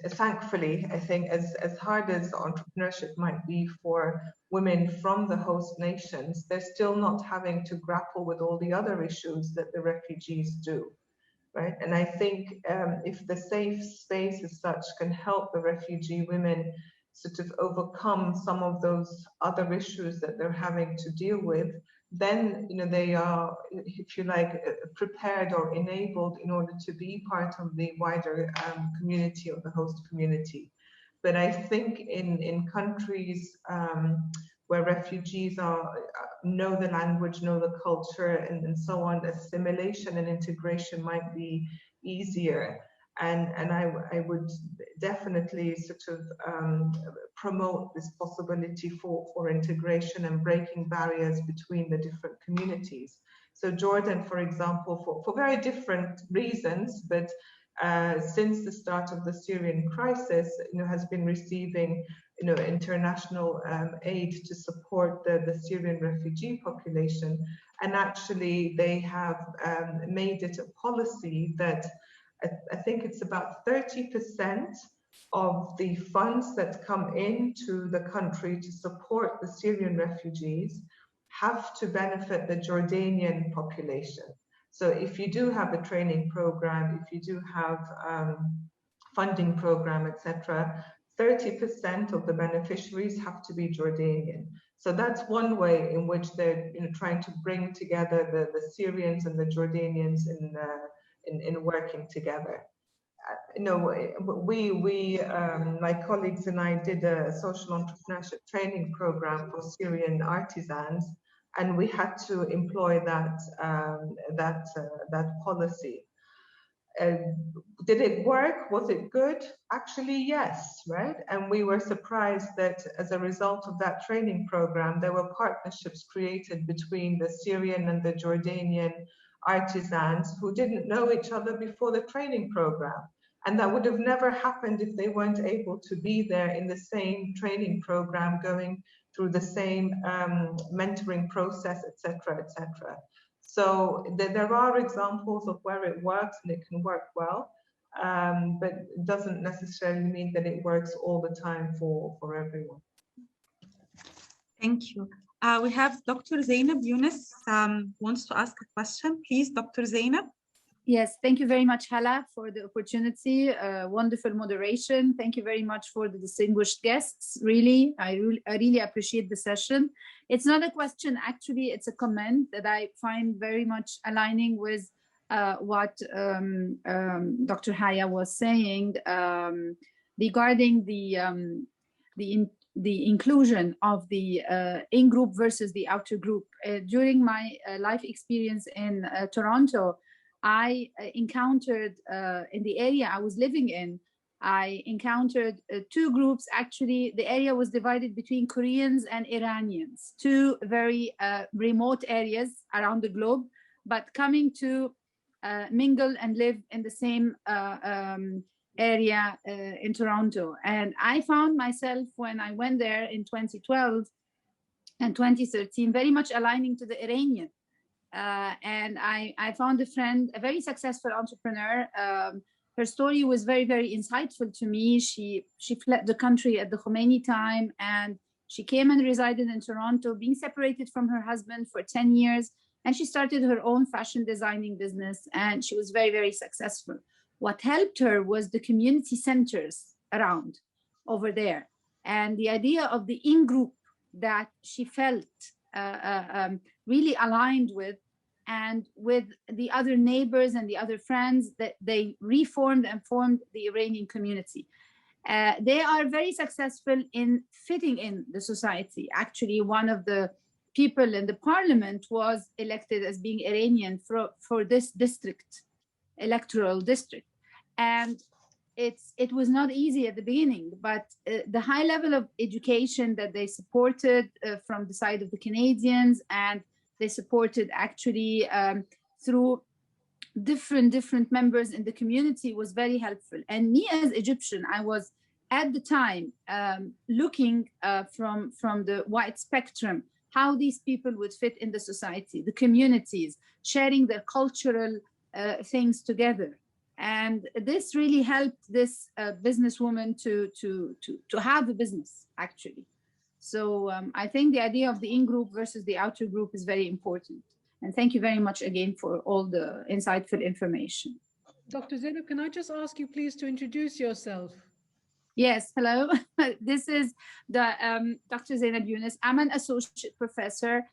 thankfully, I think as hard as entrepreneurship might be for women from the host nations, they're still not having to grapple with all the other issues that the refugees do, right? And I think if the safe space as such can help the refugee women sort of overcome some of those other issues that they're having to deal with, then they are, if you like, prepared or enabled in order to be part of the wider community of the host community. But I think in countries where refugees know the language, know the culture, and so on, assimilation and integration might be easier. And I would definitely sort of promote this possibility for integration and breaking barriers between the different communities. So Jordan, for example, for very different reasons, but since the start of the Syrian crisis, has been receiving international aid to support the Syrian refugee population. And actually they have made it a policy that I think it's about 30% of the funds that come into the country to support the Syrian refugees have to benefit the Jordanian population. So if you do have a training program, if you do have funding program, etc., 30% of the beneficiaries have to be Jordanian. So that's one way in which they're trying to bring together the Syrians and the Jordanians in working together. My colleagues and I did a social entrepreneurship training program for Syrian artisans, and we had to employ that policy. Did it work? Was it good? Actually, yes, right? And we were surprised that as a result of that training program, there were partnerships created between the Syrian and the Jordanian artisans who didn't know each other before the training program. And that would have never happened if they weren't able to be there in the same training program, going through the same mentoring process, etc., etc. So there are examples of where it works and it can work well, but it doesn't necessarily mean that it works all the time for everyone. Thank you. We have Dr. Zainab Yunus wants to ask a question. Please, Dr. Zainab. Yes, thank you very much, Hala, for the opportunity. Wonderful moderation. Thank you very much for the distinguished guests. Really, I really appreciate the session. It's not a question, actually, it's a comment that I find very much aligning with what Dr. Haya was saying regarding the inclusion of the in-group versus the outer group. During my life experience in Toronto, I encountered in the area I was living in, I encountered two groups. Actually, the area was divided between Koreans and Iranians, two very remote areas around the globe, but coming to mingle and live in the same area in Toronto. And I found myself, when I went there in 2012 and 2013, very much aligning to the Iranian. And I found a friend, a very successful entrepreneur. Her story was very, very insightful to me. She fled the country at the Khomeini time, and she came and resided in Toronto, being separated from her husband for 10 years. And she started her own fashion designing business, and she was very, very successful. What helped her was the community centers around over there. And the idea of the in-group that she felt really aligned with, and with the other neighbors and the other friends, that they reformed and formed the Iranian community. They are very successful in fitting in the society. Actually, one of the people in the parliament was elected as being Iranian for this district, electoral district. And it was not easy at the beginning, but the high level of education that they supported from the side of the Canadians, and they supported actually through different members in the community, was very helpful. And me as Egyptian, I was at the time looking from the wide spectrum, how these people would fit in the society, the communities, sharing their cultural things together. And this really helped this businesswoman to have a business, actually. So I think the idea of the in-group versus the outer group is very important. And thank you very much again for all the insightful information. Dr. Zainab, can I just ask you please to introduce yourself? Yes, hello. This is the Dr. Zainab Yunus. I'm an associate professor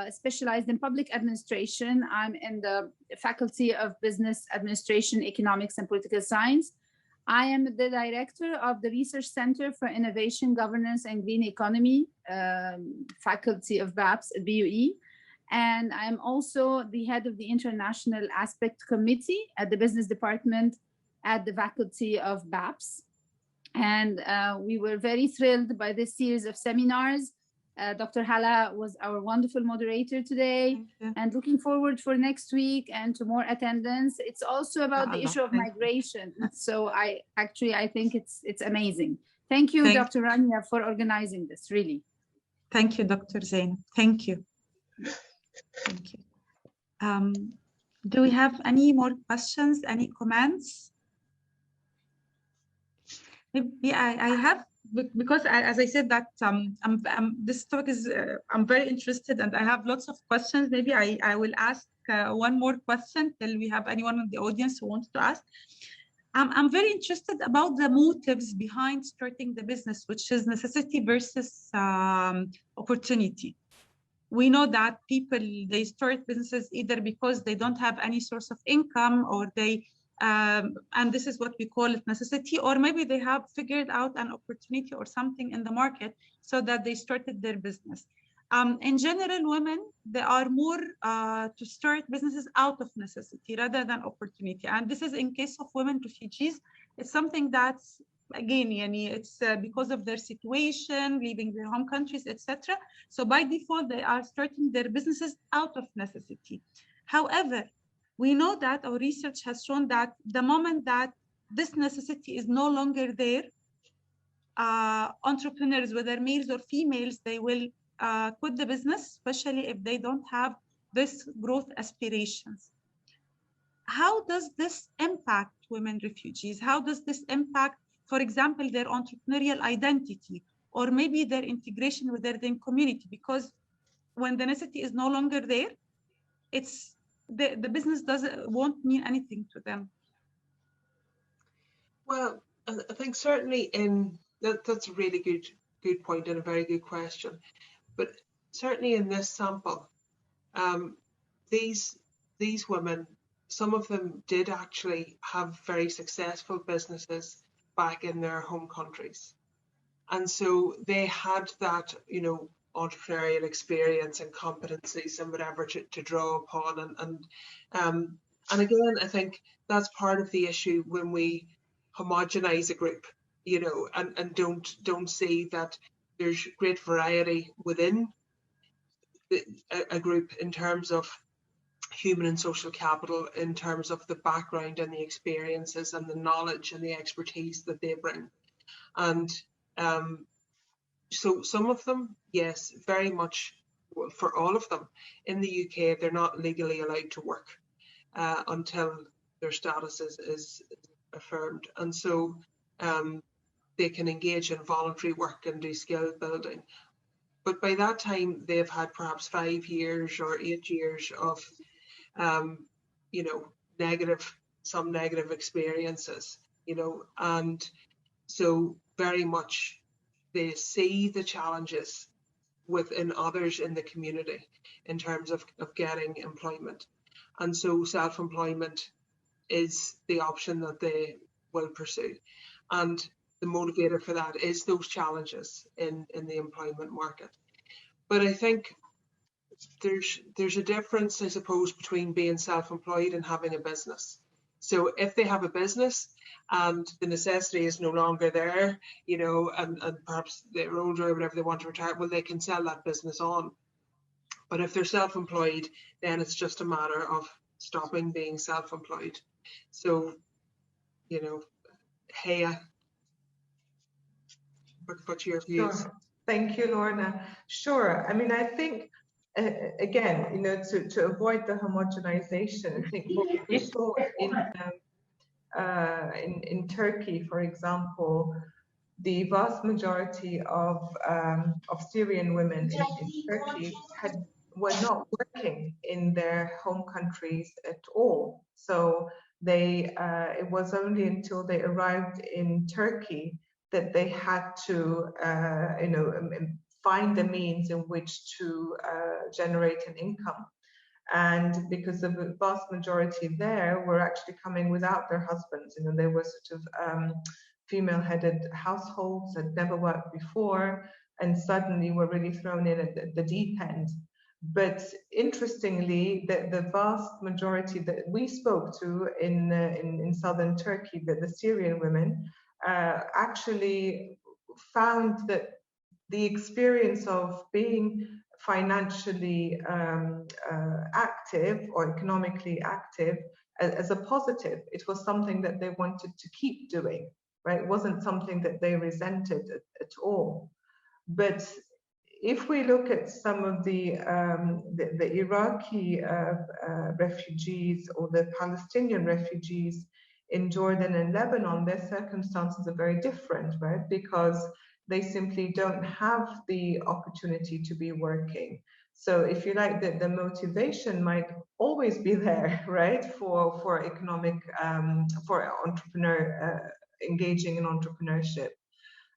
specialized in public administration. I'm in the Faculty of Business Administration, Economics, and Political Science. I am the director of the Research Centre for Innovation, Governance, and Green Economy, Faculty of BAEPS at BUE. And I'm also the head of the International Aspect Committee at the Business Department at the Faculty of BAEPS. And we were very thrilled by this series of seminars. Dr. Hala was our wonderful moderator today, and looking forward for next week and to more attendance. It's also about the issue of migration. So I think it's amazing. Thank you, Dr. Rania, for organizing this, really. Thank you, Dr. Zainab. Thank you. Thank you. Do we have any more questions, any comments? Maybe I have, because as I said that this topic is, I'm very interested and I have lots of questions. Maybe I will ask one more question till we have anyone in the audience who wants to ask. I'm very interested about the motives behind starting the business, which is necessity versus opportunity. We know that people, they start businesses either because they don't have any source of income, or they and this is what we call it necessity, or maybe they have figured out an opportunity or something in the market so that they started their business. In general, women, they are more to start businesses out of necessity rather than opportunity. And this is in case of women refugees. It's something that's, again, it's because of their situation, leaving their home countries, etc. So by default, they are starting their businesses out of necessity. However, we know that our research has shown that the moment that this necessity is no longer there, entrepreneurs, whether males or females, they will quit the business, especially if they don't have this growth aspirations. How does this impact women refugees? How does this impact, for example, their entrepreneurial identity, or maybe their integration with their community? Because when the necessity is no longer there, it's the business won't mean anything to them. Well, I think certainly that's a really good point and a very good question. But certainly in this sample, these women, some of them did actually have very successful businesses back in their home countries. And so they had that, entrepreneurial experience and competencies and whatever to draw upon. And again, I think that's part of the issue when we homogenize a group, and don't see that there's great variety within a group in terms of human and social capital, in terms of the background and the experiences and the knowledge and the expertise that they bring. And so some of them, yes, very much, for all of them, in the UK, they're not legally allowed to work until their status is affirmed. And so they can engage in voluntary work and do skill building. But by that time, they've had perhaps 5 years or 8 years of, some negative experiences, and so very much they see the challenges within others in the community in terms of getting employment. And so self-employment is the option that they will pursue. And the motivator for that is those challenges in the employment market. But I think there's a difference, I suppose, between being self-employed and having a business. So if they have a business and the necessity is no longer there, and perhaps they're older or whatever, they want to retire, well, they can sell that business on. But if they're self-employed, then it's just a matter of stopping being self-employed. So, Haya, what's your views? Sure. Thank you, Lorna. Sure. I mean, I think, again, to avoid the homogenization, I think what we saw in Turkey, for example, the vast majority of Syrian women in Turkey were not working in their home countries at all. So they it was only until they arrived in Turkey that they had to find the means in which to generate an income. And because the vast majority there were actually coming without their husbands, they were sort of female-headed households, had never worked before, and suddenly were really thrown in at the deep end. But interestingly, the vast majority that we spoke to in southern Turkey, the Syrian women, actually found that the experience of being financially active or economically active as a positive. It was something that they wanted to keep doing, right? It wasn't something that they resented at all. But if we look at some of the Iraqi refugees or the Palestinian refugees in Jordan and Lebanon, their circumstances are very different, right? Because they simply don't have the opportunity to be working. So if you like, the motivation might always be there, right? For economic, for engaging in entrepreneurship.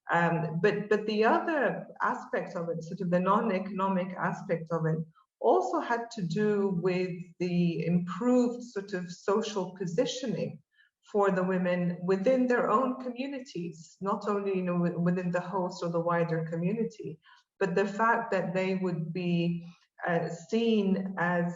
But the other aspect of it, sort of the non-economic aspect of it, also had to do with the improved sort of social positioning for the women within their own communities, not only within the host or the wider community, but the fact that they would be seen as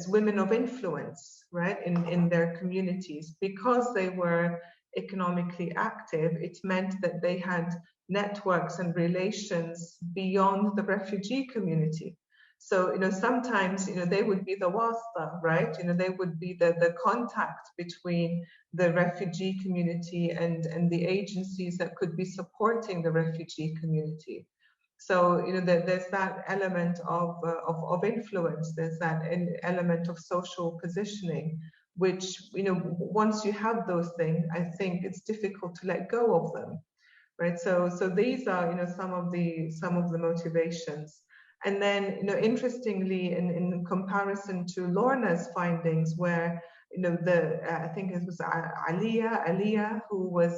women of influence, right, in their communities, because they were economically active. It meant that they had networks and relations beyond the refugee community. So, sometimes, they would be the wasta, right? They would be the contact between the refugee community and the agencies that could be supporting the refugee community. So, there's that element of influence. There's that element of social positioning, which, once you have those things, I think it's difficult to let go of them, right? So these are, some of the motivations. And then, interestingly, in comparison to Lorna's findings, where, I think it was Aliyah, who was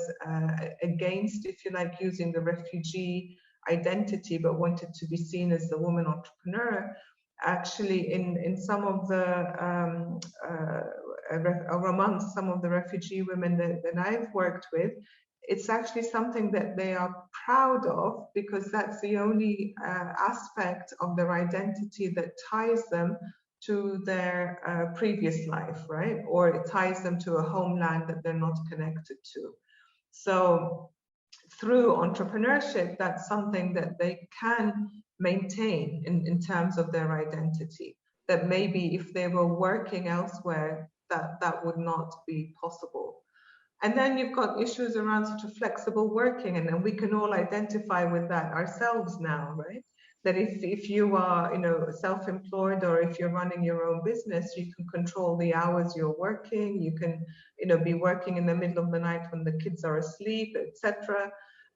against, if you like, using the refugee identity, but wanted to be seen as the woman entrepreneur. Actually, in some of the, or amongst some of the refugee women that I've worked with, it's actually something that they are proud of, because that's the only aspect of their identity that ties them to their previous life, right? Or it ties them to a homeland that they're not connected to. So through entrepreneurship, that's something that they can maintain in terms of their identity, that maybe if they were working elsewhere, that would not be possible. And then you've got issues around sort of flexible working, and we can all identify with that ourselves now, right? That if you are, self-employed, or if you're running your own business, you can control the hours you're working. You can, be working in the middle of the night when the kids are asleep, etc.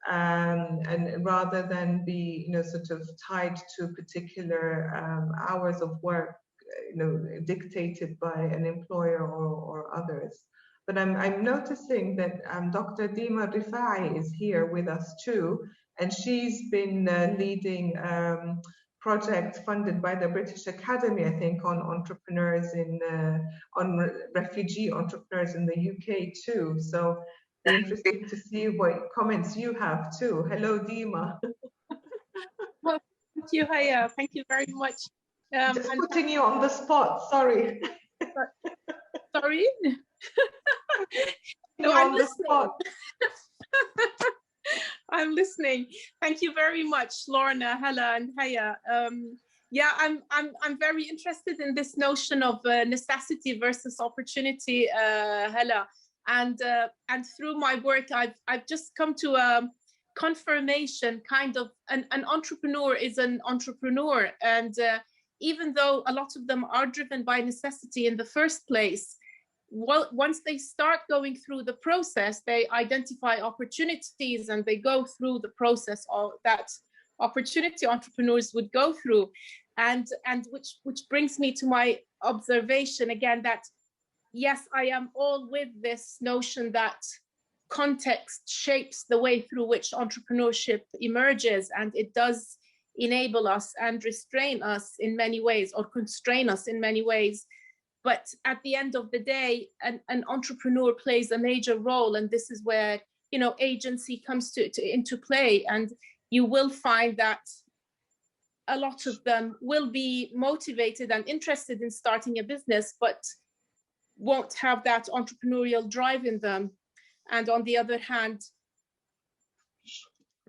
And rather than be, sort of tied to particular hours of work, dictated by an employer or others. But I'm noticing that Dr. Dima Rifai is here with us too, and she's been leading projects funded by the British Academy, I think, on entrepreneurs on refugee entrepreneurs in the UK too. So interesting to see what comments you have too. Hello, Dima. Well, thank you, Haya. Thank you very much. Just putting you on the spot. Sorry. Sorry. No, I'm listening. I'm listening. Thank you very much, Lorna, Hala, and Haya. Yeah, I'm very interested in this notion of necessity versus opportunity, Hala, and through my work, I've just come to a confirmation, kind of an entrepreneur is an entrepreneur, and even though a lot of them are driven by necessity in the first place, once they start going through the process, they identify opportunities and they go through the process of that opportunity entrepreneurs would go through. And which brings me to my observation again that, yes, I am all with this notion that context shapes the way through which entrepreneurship emerges, and it does enable us and restrain us in many ways, or constrain us in many ways. But at the end of the day, an entrepreneur plays a major role, and this is where, you know, agency comes into play. And you will find that a lot of them will be motivated and interested in starting a business, but won't have that entrepreneurial drive in them. And on the other hand,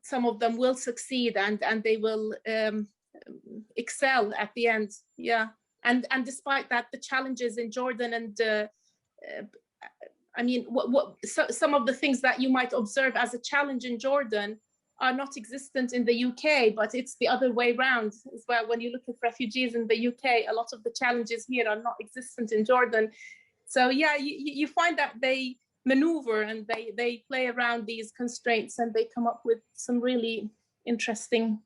some of them will succeed and they will excel at the end. Yeah. And despite that, the challenges in Jordan and I mean, some of the things that you might observe as a challenge in Jordan are not existent in the UK, but it's the other way around as well. When you look at refugees in the UK, a lot of the challenges here are not existent in Jordan. So yeah, you find that they maneuver and they play around these constraints, and they come up with some really interesting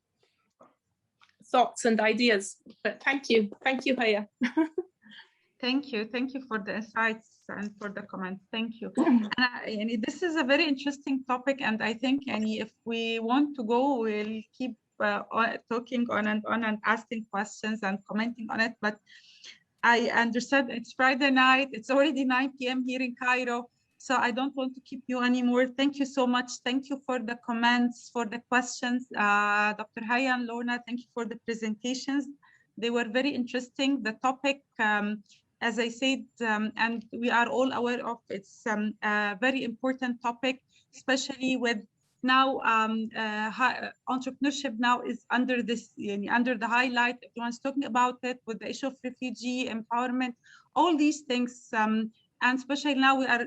thoughts and ideas. But thank you Haya. Thank you for the insights and for the comments. Thank you. And this is a very interesting topic, and I think if we want to go, we'll keep talking on and asking questions and commenting on it. But I understand it's Friday night. It's already 9 p.m. here in Cairo, so I don't want to keep you anymore. Thank you so much. Thank you for the comments, for the questions. Dr. Haya and Lorna, thank you for the presentations. They were very interesting. The topic, as I said, and we are all aware of, it's a very important topic, especially with now entrepreneurship now is under this, under the highlight. Everyone's talking about it with the issue of refugee empowerment, all these things. And especially now we are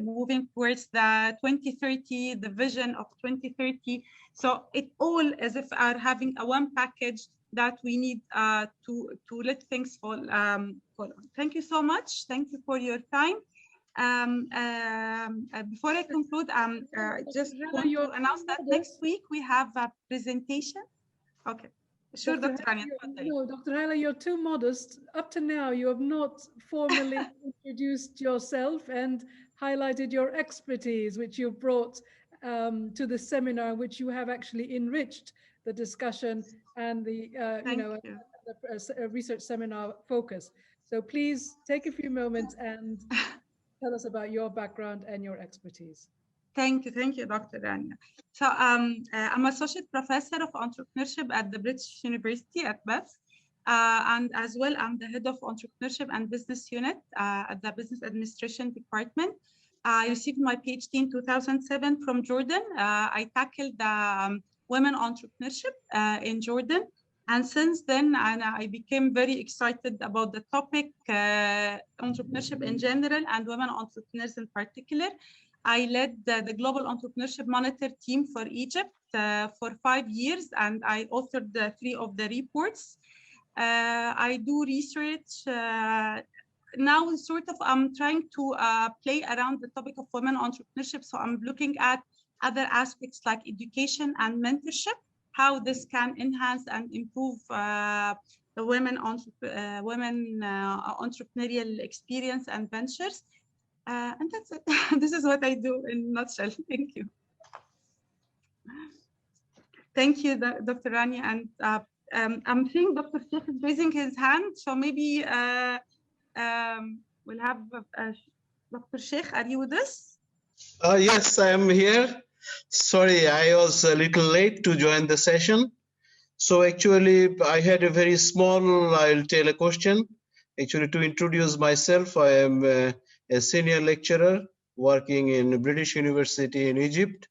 moving towards the 2030, the vision of 2030. So it all as if are having a one package that we need to let things fall on. Thank you so much. Thank you for your time. Before I conclude, just want to announce that next week we have a presentation. Okay. Sure, Dr. Rania. No, Dr. Hala, you're too modest. Up to now, you have not formally introduced yourself and highlighted your expertise, which you've brought to the seminar, which you have actually enriched the discussion and the the research seminar focus. So please take a few moments and tell us about your background and your expertise. Thank you, Dr. Rania. So I'm Associate Professor of Entrepreneurship at the British University at BAEPS. And as well, I'm the Head of Entrepreneurship and Business Unit at the Business Administration Department. I received my PhD in 2007 from Jordan. I tackled the women entrepreneurship in Jordan. And since then, I became very excited about the topic, entrepreneurship in general and women entrepreneurs in particular. I led the Global Entrepreneurship Monitor team for Egypt for 5 years, and I authored 3 of the reports. I do research. Now, I'm trying to play around the topic of women entrepreneurship. So I'm looking at other aspects like education and mentorship, how this can enhance and improve the women entrepreneurial experience and ventures. And that's it. This is what I do in a nutshell. Thank you. Thank you, Dr. Rania. And I'm seeing Dr. Sheikh is raising his hand. So maybe we'll have Dr. Sheikh, are you with us? Yes, I am here. Sorry, I was a little late to join the session. So actually, I had a very small, I'll tell a question. Actually, to introduce myself, I am a senior lecturer working in British University in Egypt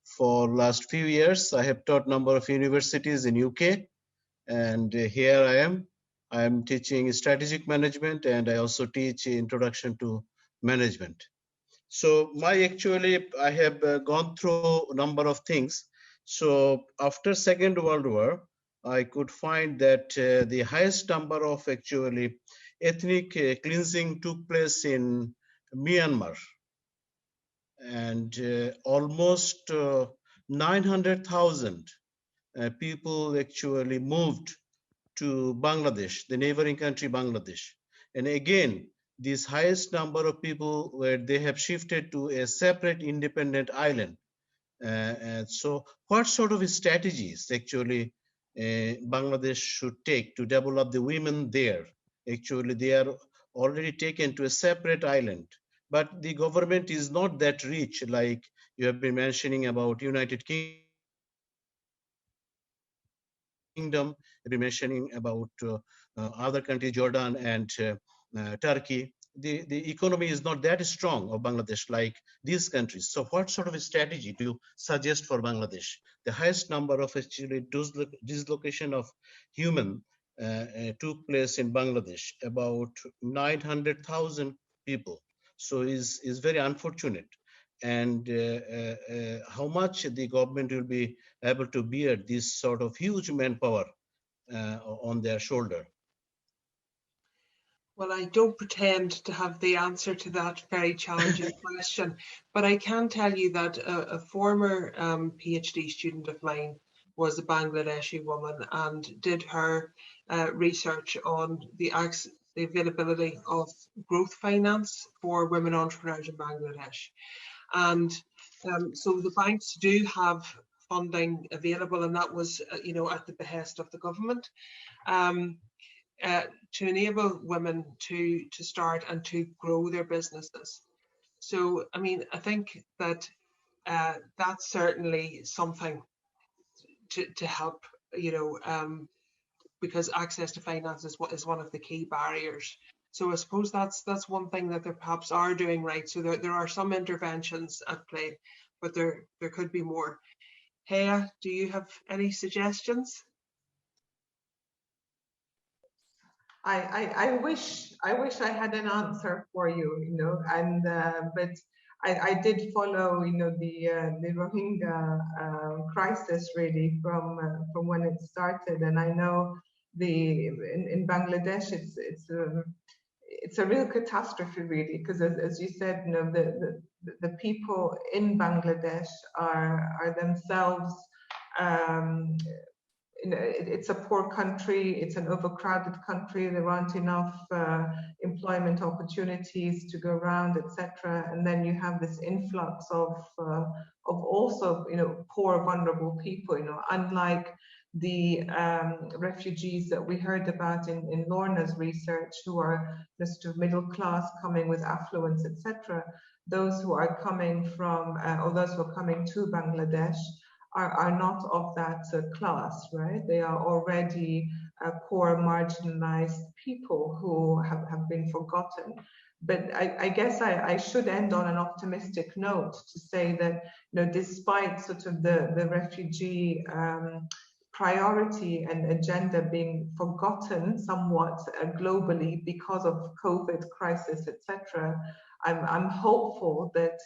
for last few years. I have taught number of universities in UK, and here I am. I am teaching strategic management, and I also teach introduction to management. So I have gone through a number of things. So after Second World War, I could find that the highest number of actually ethnic cleansing took place in Myanmar, and almost 900,000 people actually moved to Bangladesh, the neighboring country Bangladesh. And again, this highest number of people where they have shifted to a separate independent island. And so what sort of strategies actually Bangladesh should take to develop the women there? Actually, they are already taken to a separate island, but the government is not that rich, like you have been mentioning about United Kingdom, be mentioning about other countries, Jordan and Turkey. The economy is not that strong of Bangladesh like these countries. So what sort of a strategy do you suggest for Bangladesh? The highest number of actually dislocation of human took place in Bangladesh, about 900,000 people. So is very unfortunate. And how much the government will be able to bear this sort of huge manpower on their shoulder? Well, I don't pretend to have the answer to that very challenging question, but I can tell you that a former PhD student of mine was a Bangladeshi woman and did her research on the availability of growth finance for women entrepreneurs in Bangladesh. And so the banks do have funding available, and that was, you know, at the behest of the government. To enable women to start and to grow their businesses. So, I mean, I think that that's certainly something to help, you know, because access to finance is one of the key barriers. So I suppose that's one thing that they perhaps are doing right. So there are some interventions at play, but there could be more. Haya, do you have any suggestions? I wish I had an answer for you, you know, and but I did follow, you know, the Rohingya crisis really from when it started, and I know in Bangladesh it's a real catastrophe really, because as you said, you know, the people in Bangladesh are themselves. You know, it's a poor country, it's an overcrowded country, there aren't enough employment opportunities to go around, etc. And then you have this influx of also, you know, poor, vulnerable people, you know, unlike the refugees that we heard about in Lorna's research, who are just middle class coming with affluence, etc. Those who are coming from, or those who are coming to Bangladesh, are not of that class, right? They are already poor, marginalized people who have been forgotten. But I guess I should end on an optimistic note to say that, you know, despite sort of the refugee priority and agenda being forgotten somewhat globally because of COVID crisis, etc., I'm hopeful that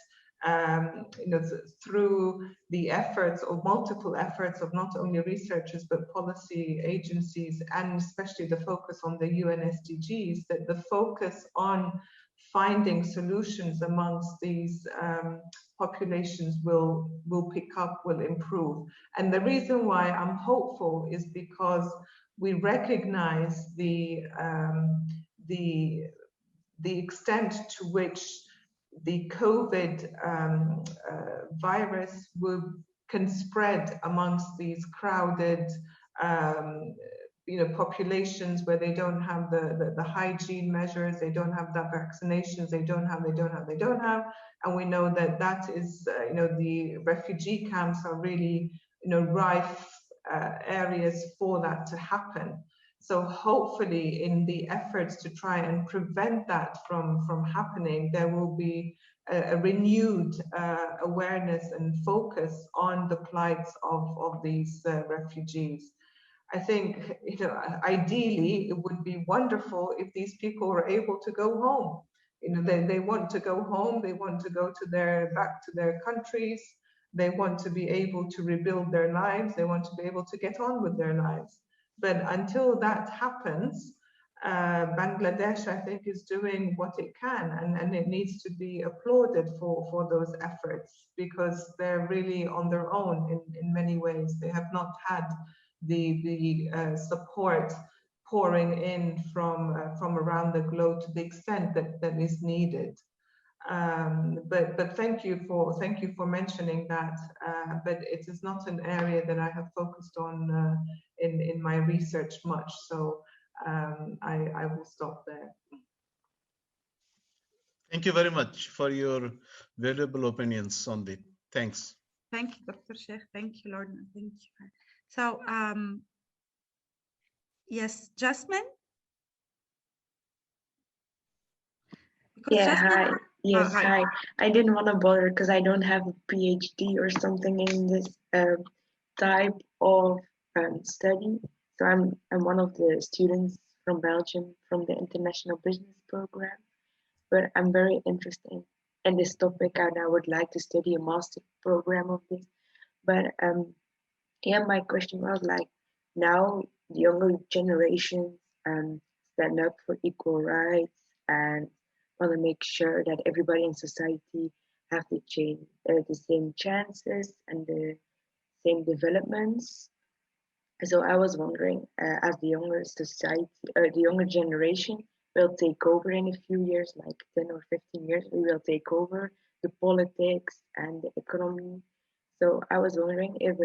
you know, through the efforts or multiple efforts of not only researchers but policy agencies, and especially the focus on the UN SDGs, that the focus on finding solutions amongst these populations will pick up, will improve. And the reason why I'm hopeful is because we recognize the extent to which the COVID virus can spread amongst these crowded, you know, populations where they don't have the hygiene measures, they don't have the vaccinations, they don't have, and we know that is, you know, the refugee camps are really, you know, rife areas for that to happen. So hopefully in the efforts to try and prevent that from happening, there will be a renewed awareness and focus on the plights of these refugees. I think, you know, ideally it would be wonderful if these people were able to go home. You know, they want to go home, they want to go to back to their countries, they want to be able to rebuild their lives, they want to be able to get on with their lives. But until that happens, Bangladesh, I think, is doing what it can, and it needs to be applauded for those efforts, because they're really on their own in many ways. They have not had the support pouring in from around the globe to the extent that is needed. But thank you for mentioning that. But it is not an area that I have focused on in my research much. So I will stop there. Thank you very much for your valuable opinions on it. Thanks. Thank you, Dr. Sheikh. Thank you, Lorna. Thank you. So, yes, Jasmine? Yeah, Jasmine, hi. Yes, hi. hi. I didn't want to bother because I don't have a PhD or something in this type of study. So I'm one of the students from Belgium from the International Business Program, but I'm very interested in this topic and I would like to study a master program of this. But yeah, my question was like, now the younger generations stand up for equal rights and want to make sure that everybody in society have the same chances and the same developments. So I was wondering, as the younger society, the younger generation will take over in a few years, like 10 or 15 years, we will take over the politics and the economy. So I was wondering if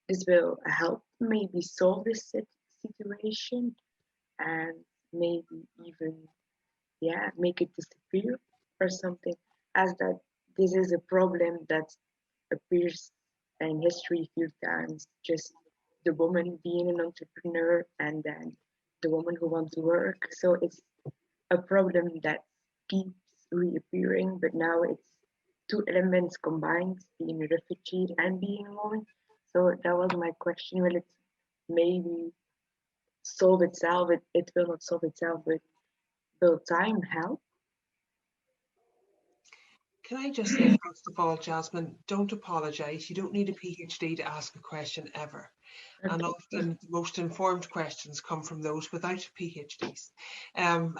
this will help maybe solve this situation and maybe even, yeah, make it disappear or something, as that this is a problem that appears in history a few times, just the woman being an entrepreneur and then the woman who wants to work. So it's a problem that keeps reappearing, but now it's two elements combined, being a refugee and being a woman. So that was my question. Will it maybe solve itself? It will not solve itself, but will time help? Can I just say, first of all, Jasmine, don't apologise. You don't need a PhD to ask a question ever. Okay. And often the most informed questions come from those without PhDs. And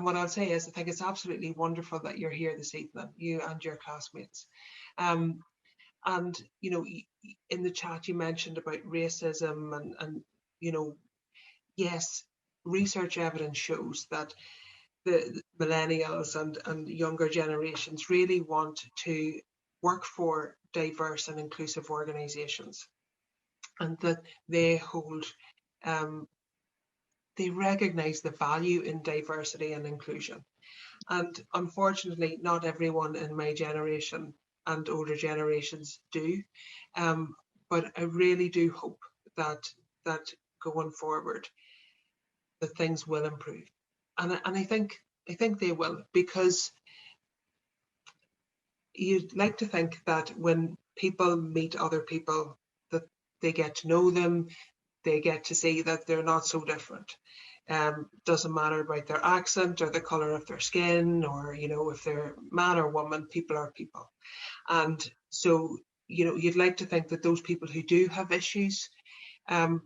what I'll say is, I think it's absolutely wonderful that you're here this evening, you and your classmates. And, you know, in the chat you mentioned about racism and you know, yes, research evidence shows that the millennials and younger generations really want to work for diverse and inclusive organisations, and that they hold, they recognise the value in diversity and inclusion. And unfortunately, not everyone in my generation and older generations do, but I really do hope that going forward, that things will improve. And I think they will, because you'd like to think that when people meet other people, that they get to know them, they get to see that they're not so different. Doesn't matter about their accent or the colour of their skin, or, you know, if they're man or woman, people are people. And so, you know, you'd like to think that those people who do have issues,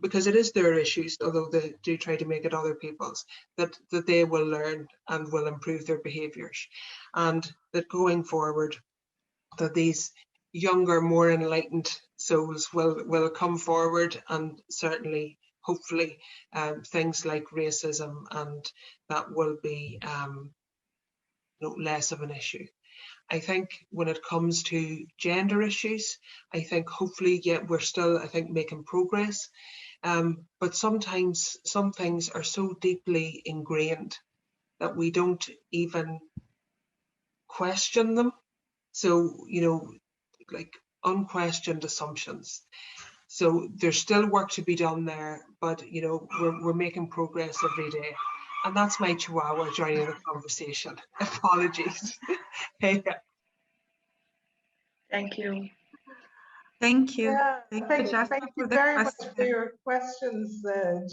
because it is their issues, although they do try to make it other people's, that they will learn and will improve their behaviours, and that going forward, that these younger, more enlightened souls will come forward, and certainly, hopefully, things like racism and that will be less of an issue. I think when it comes to gender issues, I think hopefully, yeah, we're still, I think, making progress. But sometimes some things are so deeply ingrained that we don't even question them. So, you know, like unquestioned assumptions. So there's still work to be done there, but, you know, we're making progress every day. And that's my chihuahua joining the conversation. Apologies. Thank you. Thank you. Thank you, Jasmine, thank you very much for your questions,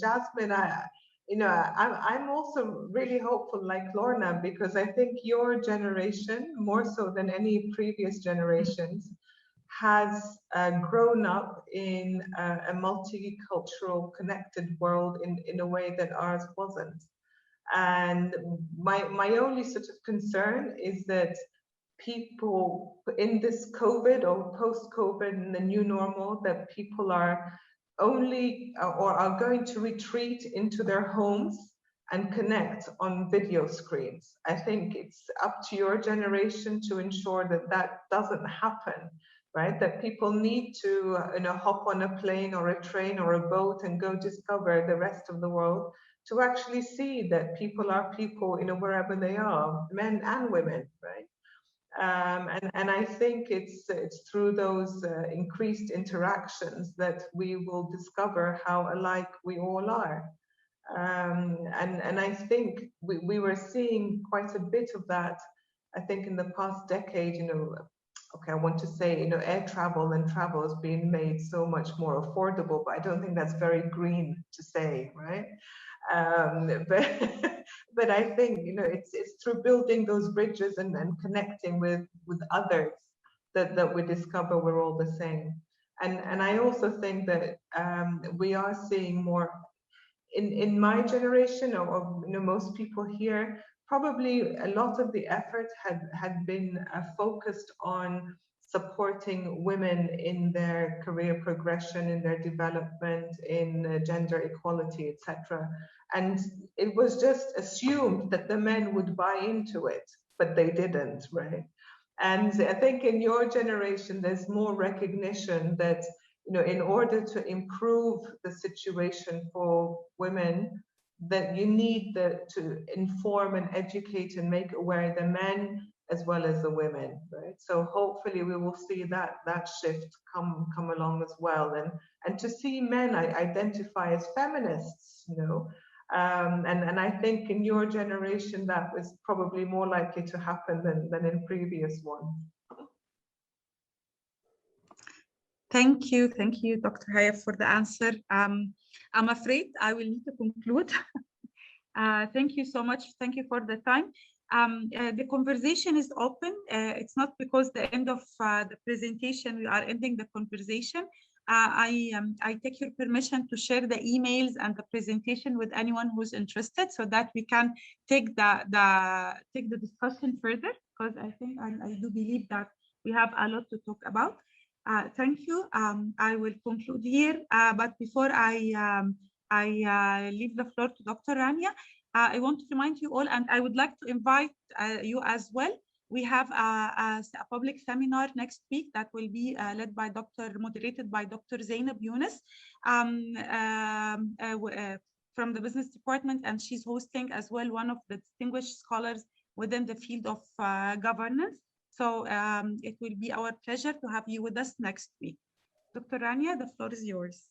Jasmine. I'm also really hopeful, like Lorna, because I think your generation, more so than any previous generations, has grown up in a multicultural, connected world in a way that ours wasn't. And my only sort of concern is that people in this COVID or post-COVID and the new normal, that people are only or are going to retreat into their homes and connect on video screens. I think it's up to your generation to ensure that that doesn't happen, right? That people need to hop on a plane or a train or a boat and go discover the rest of the world, to actually see that people are people, wherever they are, men and women, right? And I think it's through those increased interactions that we will discover how alike we all are. And I think we were seeing quite a bit of that, I think, in the past decade. Okay, I want to say, air travel and travel has been made so much more affordable, but I don't think that's very green to say, right? But I think it's through building those bridges and connecting with others that we discover we're all the same. And I also think that we are seeing more in my generation, or most people here, probably a lot of the effort had been focused on supporting women in their career progression, in their development, in gender equality, etc. And it was just assumed that the men would buy into it, but they didn't, right? And I think in your generation, there's more recognition that in order to improve the situation for women, that you need to inform and educate and make aware the men as well as the women, right? So hopefully we will see that shift come along as well, and to see men identify as feminists, and I think in your generation that was probably more likely to happen than in previous ones. Thank you, Dr. Haya, for the answer. I'm afraid I will need to conclude. Thank you so much. Thank you for the time. The conversation is open. It's not because the end of the presentation we are ending the conversation. I take your permission to share the emails and the presentation with anyone who's interested, so that we can take the discussion further, because I think I do believe that we have a lot to talk about. Thank you. I will conclude here, but before I leave the floor to Dr. Rania, I want to remind you all, and I would like to invite you as well. We have a public seminar next week that will be moderated by Dr. Zainab Yunus from the business department, and she's hosting as well one of the distinguished scholars within the field of governance. So it will be our pleasure to have you with us next week. Dr. Rania, the floor is yours.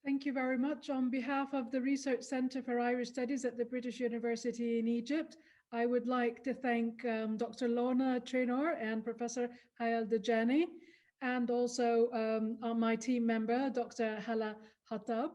Thank you very much. On behalf of the Research Centre for Irish Studies at the British University in Egypt, I would like to thank Dr. Lorna, Treanor, and Professor Haya Al Dajani, and also my team member, Dr. Hala Hattab.